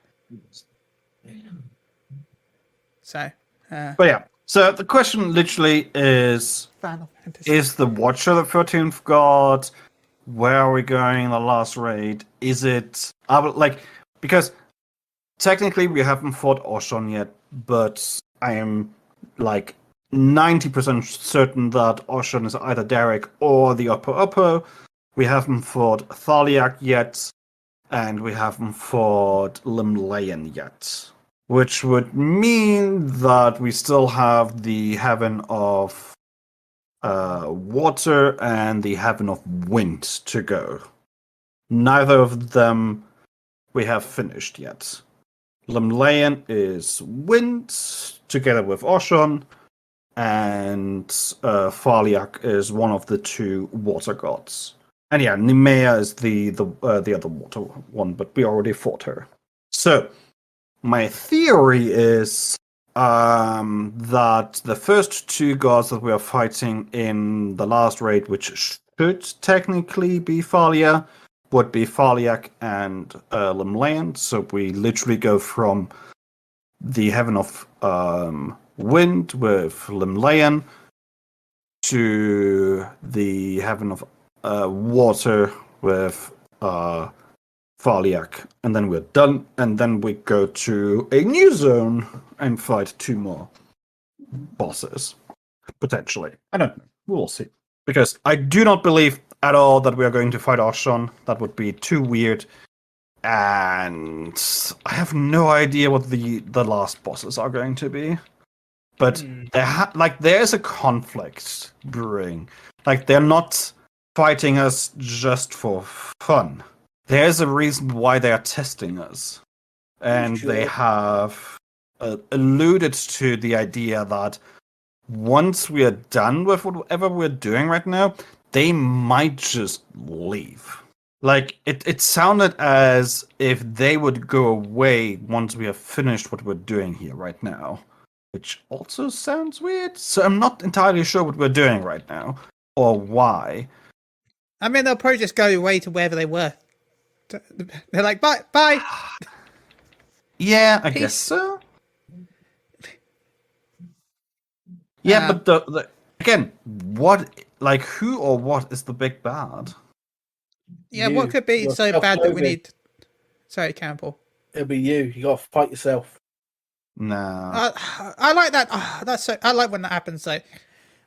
So, but yeah. So the question literally is: is the Watcher the 13th god? Where are we going? The last raid? Is it? Because technically we haven't fought Oshon yet, but I am 90% certain that Oshon is either Derek or the Upper. We haven't fought Thaliac yet, and we haven't fought Limlayan yet. Which would mean that we still have the Heaven of Water and the Heaven of Wind to go. Neither of them we have finished yet. Limlayan is Wind, together with Oshon, and Thaliac is one of the 2 water gods. And yeah, Nemea is the other water one, but we already fought her. So my theory is that the first 2 gods that we are fighting in the last raid, which should technically be Thalia, would be Thaliac and Limlayan. So we literally go from the Heaven of Wind with Limlayan to the Heaven of Water with Thaliac, and then we're done, and then we go to a new zone and fight 2 more bosses. Potentially. I don't know. We'll see. Because I do not believe at all that we are going to fight Oshon. That would be too weird. and I have no idea what the last bosses are going to be. But there's a conflict brewing. Like, they're not fighting us just for fun. There's a reason why they are testing us. And they have alluded to the idea that once we are done with whatever we're doing right now, they might just leave. Like, it sounded as if they would go away once we have finished what we're doing here right now. Which also sounds weird. So I'm not entirely sure what we're doing right now. Or why. I mean, they'll probably just go away to wherever they were. They're like, bye. Yeah, I Peace. guess so. Yeah, but the again, who or what is the big bad? Yeah, what could be so bad that we need... Sorry, Campbell. It'll be you. You gotta fight yourself. Nah. I like that. I like when that happens, though.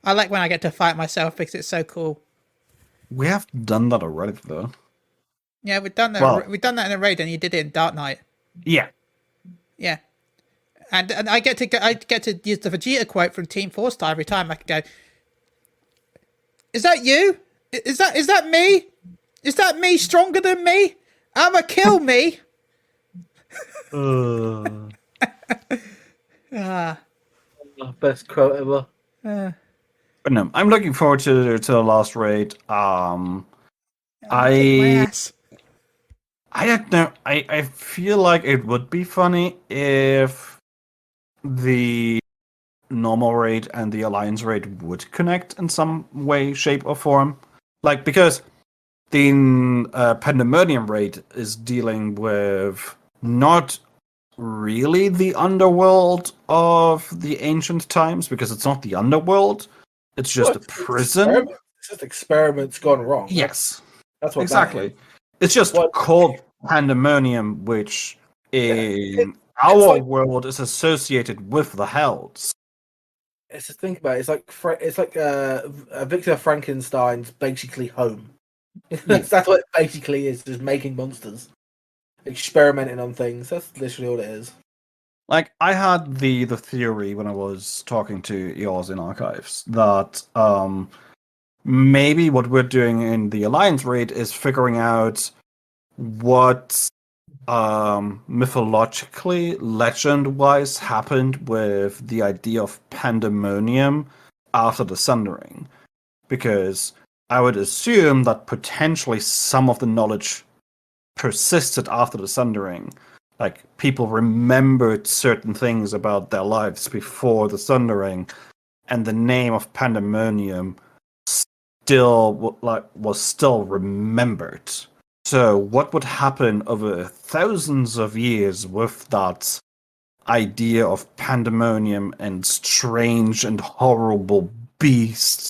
I like when I get to fight myself because it's so cool. We have done that already, though. Yeah, we've done that. Well, we've done that in a raid, and you did it in Dark Knight. Yeah. Yeah. And I get to use the Vegeta quote from Team 4-Star every time. I can go, is that you? Is that me? Is that me stronger than me? I'ma kill me. Best quote ever. But no, I'm looking forward to the last raid. I don't know. I feel like it would be funny if the normal raid and the alliance raid would connect in some way, shape, or form. Like, because the Pandemonium raid is dealing with not really the underworld of the ancient times, because it's not the underworld. It's just a prison. It's just experiments gone wrong. Yes. That's what exactly. It's just called Pandemonium, which in our world is associated with the Hells. It's just think about it. It's like Victor Frankenstein's basically home. That's what it basically is. Just making monsters, experimenting on things. That's literally all it is. Like, I had the theory when I was talking to yours in archives that maybe what we're doing in the Alliance raid is figuring out what mythologically, legend-wise, happened with the idea of Pandemonium after the Sundering. Because I would assume that potentially some of the knowledge persisted after the Sundering. Like, people remembered certain things about their lives before the Sundering, and the name of Pandemonium was still remembered. So what would happen over thousands of years with that idea of Pandemonium and strange and horrible beasts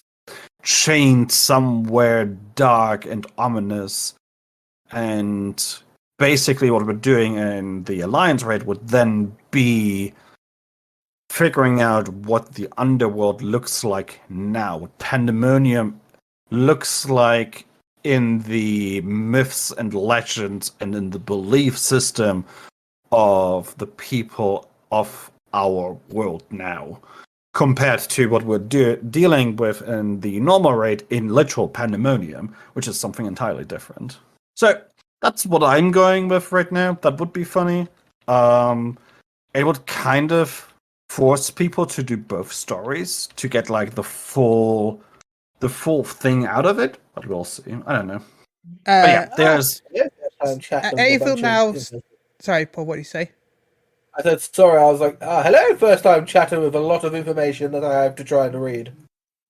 chained somewhere dark and ominous? And basically what we're doing in the Alliance raid would then be figuring out what the underworld looks like now, what Pandemonium looks like in the myths and legends and in the belief system of the people of our world now, compared to what we're dealing with in the normal raid in literal Pandemonium, which is something entirely different. So that's what I'm going with right now. That would be funny. It would kind of force people to do both stories to get like the full thing out of it, but we'll see. I don't know. But yeah, there's Avil now. Sorry, Paul. What do you say? I said sorry. I was like, hello, first time chatting with a lot of information that I have to try and read.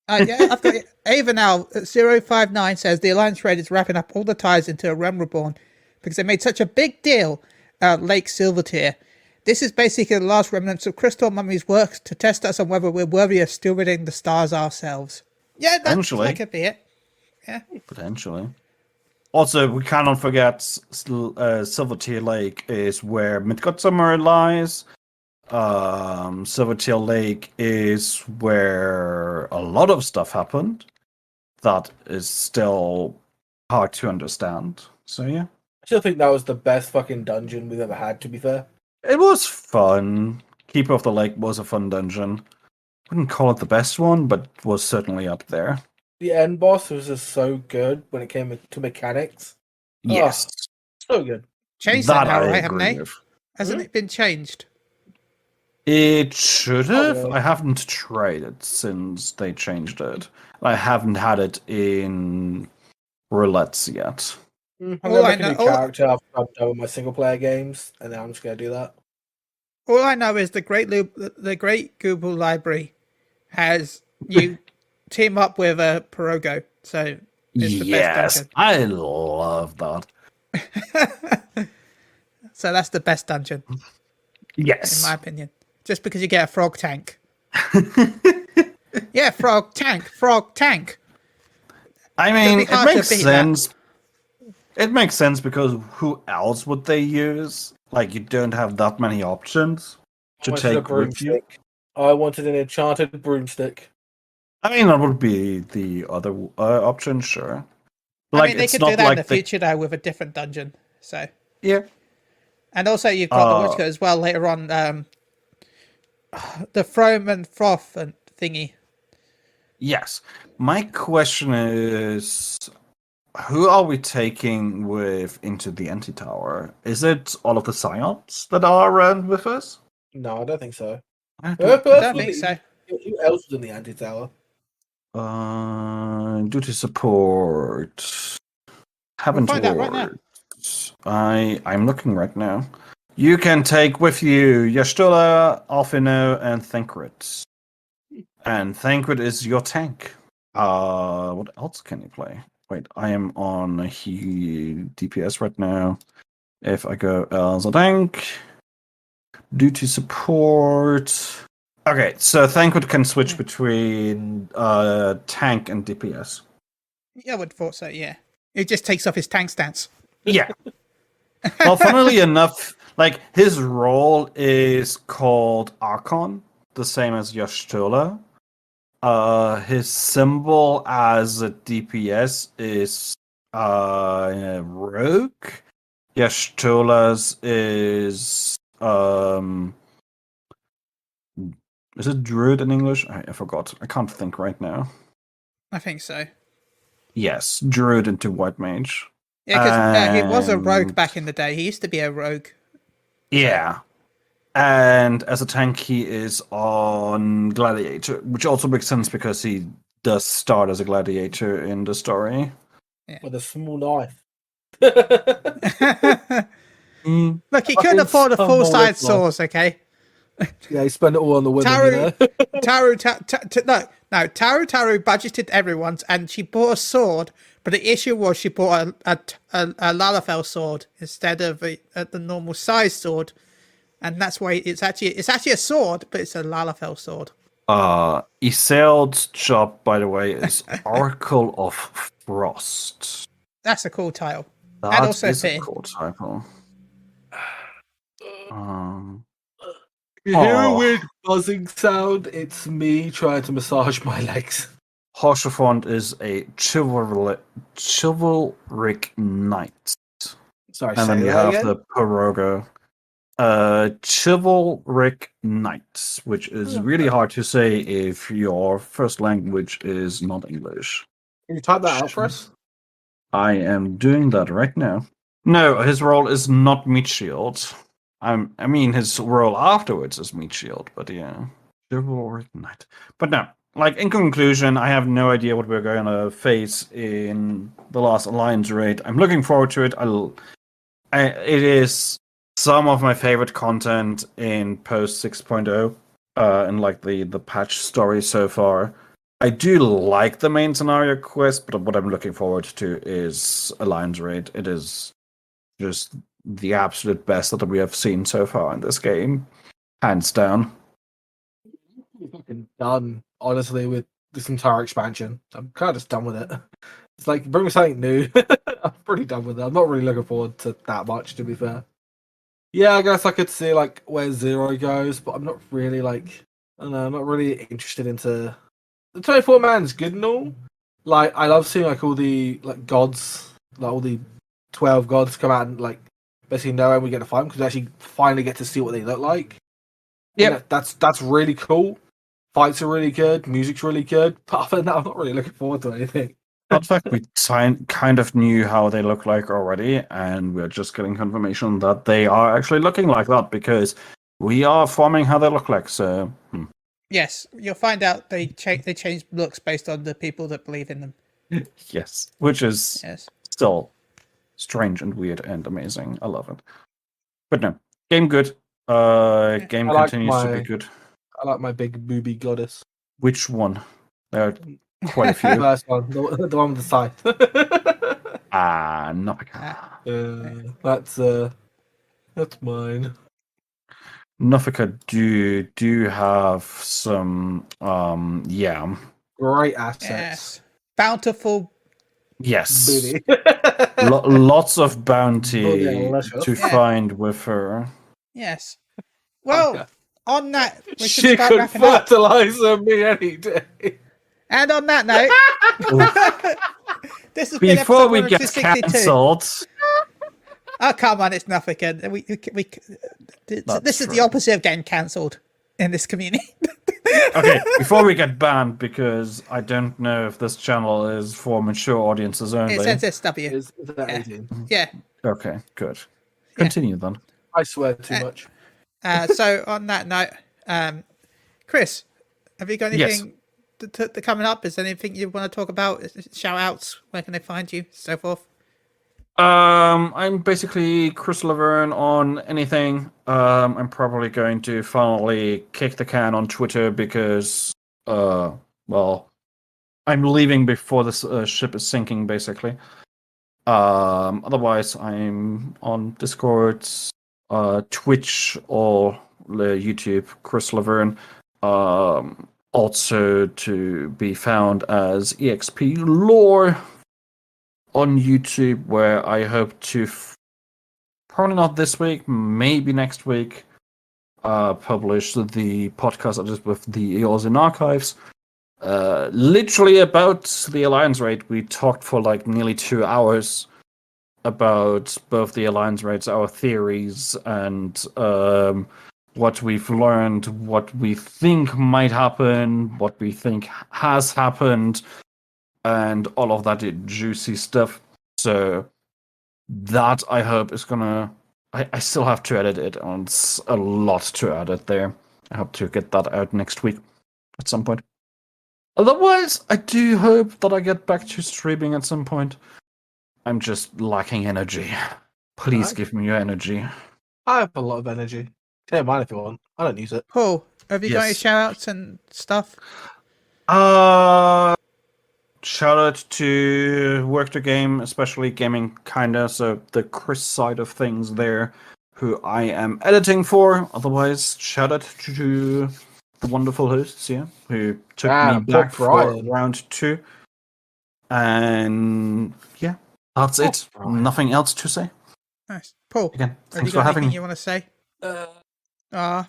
Yeah, I've got Ava now. 059 says the Alliance raid is wrapping up all the ties into a Realm Reborn because they made such a big deal at Lake Silvertier. This is basically the last remnants of Crystal Mummy's work to test us on whether we're worthy of stewarding the stars ourselves. Yeah, that could be it. Yeah, potentially. Also, we cannot forget Silvertier Lake is where Midgårdsummer lies. Silvertier Lake is where a lot of stuff happened that is still hard to understand. So yeah. I still think that was the best fucking dungeon we've ever had, to be fair. It was fun. Keeper of the Lake was a fun dungeon. Wouldn't call it the best one, but was certainly up there. The end boss was just so good when it came to mechanics. Yes. So good. Changed That that now, I right? Haven't agree they? with. Hasn't it been changed? It should have. really. I haven't tried it since they changed it. I haven't had it in roulettes yet. I'm All gonna I make a know- new character after I'm done with my single player games, and then I'm just gonna do that. All I know is the Great Google Library has you team up with a Pirogo, so it's the best Yes, dungeon. I love that. So that's the best dungeon, in Yes. my opinion. Just because you get a frog tank. Yeah, frog tank. I mean, be it hard to makes beat sense. It makes sense because who else would they use? Like, you don't have that many options I to wanted a take with you. broomstick. I wanted an enchanted broomstick. I mean, that would be the other option, sure. I Like, mean, they it's could not do that in like the future, though, with a different dungeon. So, Yeah. and also you've got the Witchcoat as well later on. The Foam and Froth and thingy. Yes. My question is, who are we taking with into the anti-tower? Is it all of the Scions that are around with us? No, I don't think so. I don't- I don't think so. Who else was in the anti-tower? Duty support. Haven't find out right now. worked. I'm looking right now. You can take with you Yashtula, Alfino, and Thancred. And Thancred is your tank. What else can you play? Wait, I am on DPS right now. If I go as a tank, duty support. Okay, so Thancred can switch between tank and DPS. Yeah, I would have thought so, yeah. It just takes off his tank stance. Yeah. Well, funnily enough, like his role is called Archon, the same as Yashtula. His symbol as a DPS is Rogue. Yashtula's is it Druid in English? I forgot. I can't think right now. I think so. Yes, Druid into White Mage. Yeah, because he was a rogue And- back in the day. He used to be a rogue. Yeah. And as a tank, he is on Gladiator, which also makes sense because he does start as a Gladiator in the story. With a small knife. Look, he couldn't afford a Fucking full-size stumble sword, okay? Yeah, he spent it all on the women, Taru, you know? Taru budgeted everyone's, and she bought a sword. But the issue was she bought a Lalafell sword instead of the normal size sword, and that's why it's actually a sword, but it's a Lalafell sword. Iseld's job, by the way, is Oracle of Frost. That's a cool title. That And also is a fitting. cool title. You hear a weird buzzing sound? It's me trying to massage my legs. Hoshafont is a chivalric knight. Sorry, And say then you that have again? the Pirogo. Chivalric knight, which is really hard to say if your first language is not English. Can you type that out for us? I am doing that right now. No, his role is not meat shield. I mean, his role afterwards is meat shield, but yeah. Chivalric knight. But no, like, in conclusion, I have no idea what we're going to face in the last Alliance raid. I'm looking forward to it. It is some of my favorite content in post 6.0, and like the patch story so far. I do like the main scenario quest, but what I'm looking forward to is Alliance raid. It is just the absolute best that we have seen so far in this game, hands down. I'm fucking done, honestly, with this entire expansion. I'm kind of just done with it. It's like, bring me something new. I'm pretty done with it. I'm not really looking forward to that much, to be fair. Yeah, I guess I could see, like, where Zero goes, but I'm not really, like, I don't know, I'm not really interested into... The 24-man's good and all. Like, I love seeing, like, all the, like, gods, like, all the 12 gods come out and like basically know when we get to fight them because we actually finally get to see what they look like. Yeah, that's really cool. Fights are really good. Music's really good. But other than that, I'm not really looking forward to anything. In fact, we kind of knew how they look like already, and we're just getting confirmation that they are actually looking like that because we are forming how they look like. So, Yes, you'll find out they change looks based on the people that believe in them. yes, which is Yes. still strange and weird and amazing. I love it. But no, game good. Game continues to be good. I like my big booby goddess. Which one? There are quite a few. The first one, the one with the scythe. Nofika. That's mine. Nofika do have some Great assets. Yes. Bountiful. Yes. Booty. Lots of bounty to Yeah. find with her. Yes. Well, Okay. on that, we should She start could wrapping up. fertilize me any day. And on that note, this has been Before episode we get 162. cancelled. Oh, come on, it's nothing. This is the opposite of getting cancelled in this community. Okay, before we get banned, because I don't know if this channel is for mature audiences only. It says SW. Is that 18? Yeah. Okay, good. Continue then. I swear too much. So on that note, Chris, have you got anything to coming up? Is there anything you want to talk about? Shout outs, where can they find you, so forth? I'm basically Chris Leverne on anything. I'm probably going to finally kick the can on Twitter because, well, I'm leaving before this ship is sinking, basically. Otherwise, I'm on Discord, Twitch, or YouTube, Chris Leverne. Also to be found as EXP Lore on YouTube, where I hope to, probably not this week, maybe next week, publish the podcast I did with the Eos in Archives. Literally about the Alliance Raid. We talked for like nearly 2 hours about both the Alliance Raids, our theories, and what we've learned, what we think might happen, what we think has happened, and all of that juicy stuff. So that, I hope, is gonna... I still have to edit it, and it's a lot to edit there. I hope to get that out next week at some point. Otherwise, I do hope that I get back to streaming at some point. I'm just lacking energy. Please give me your energy. I have a lot of energy. Take mine if you want. I don't use it. Paul, have you got any shout outs and stuff? Shout out to Work the Game, especially Gaming Kinda, so the Chris side of things there, who I am editing for. Otherwise, shout out to the wonderful hosts here, who took me back for round 2. And yeah, that's it. Brian. Nothing else to say. Nice. Paul, Again, have thanks you got for having anything me. you want to say? Thank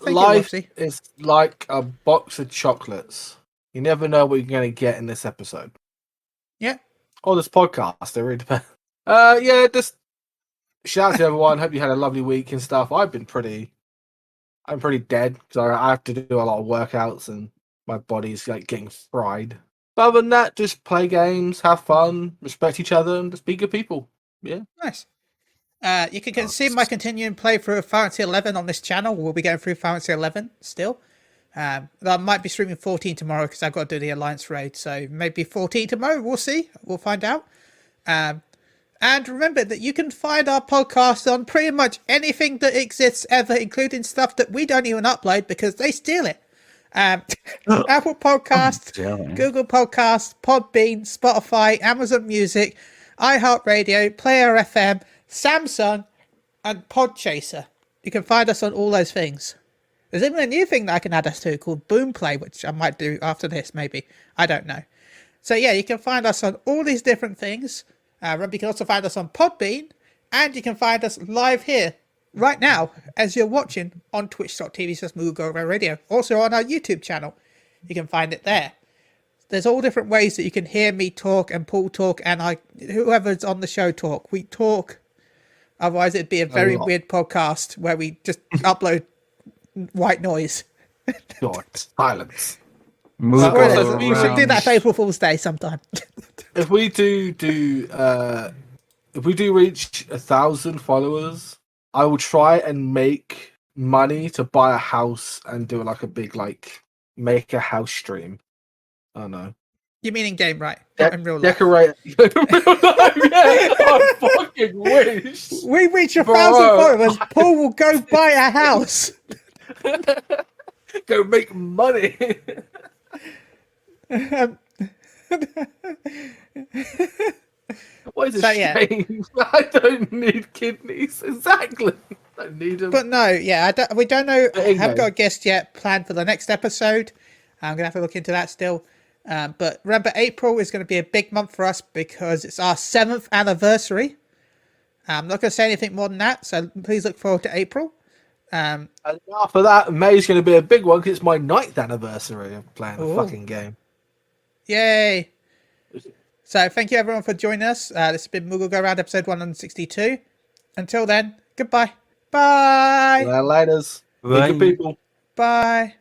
Life you, Wopsy. is like a box of chocolates. You never know what you're going to get in this episode. Yeah. Or this podcast. It really depends. Just shout out to everyone. Hope you had a lovely week and stuff. I'm pretty dead because I have to do a lot of workouts and my body's like getting fried. But other than that, just play games, have fun, respect each other, and just be good people. Yeah. Nice. You can see my continuing playthrough of Final Fantasy 11 on this channel. We'll be going through Final Fantasy 11 still. I might be streaming 14 tomorrow because I've got to do the Alliance raid. So maybe 14 tomorrow. We'll see. We'll find out. And remember that you can find our podcast on pretty much anything that exists ever, including stuff that we don't even upload because they steal it. Apple Podcast, Google Podcast, Podbean, Spotify, Amazon Music, iHeartRadio, Player FM, Samsung, and Podchaser. You can find us on all those things. There's even a new thing that I can add us to called Boomplay, which I might do after this, maybe. I don't know. So yeah, you can find us on all these different things. You can also find us on Podbean, and you can find us live here, right now, as you're watching on twitch.tv/Moogle Radio. Also on our YouTube channel. You can find it there. There's all different ways that you can hear me talk and Paul talk and whoever's on the show talk. We talk Otherwise, it'd be a very weird podcast where we just upload white noise. God, silence. We should do that for April Fool's Day sometime. If we do reach 1,000 followers, I will try and make money to buy a house and do like a big make a house stream. I don't know. You mean in game, right? Not in real life. Decorate. In real life, yeah. I fucking wish. We reach 1,000 followers. Paul will go buy a house. Go make money. What is a shame? I don't need kidneys. Exactly. I need them. But no, we don't know. I haven't got a guest yet planned for the next episode. I'm going to have to look into that still. But remember, April is going to be a big month for us because it's our 7th anniversary. I'm not going to say anything more than that, so please look forward to April. And after that, May's going to be a big one because it's my 9th anniversary of playing the fucking game. Yay! So thank you everyone for joining us. This has been Moogle Go Round episode 162. Until then, goodbye. Bye. Laters. Good people. Bye.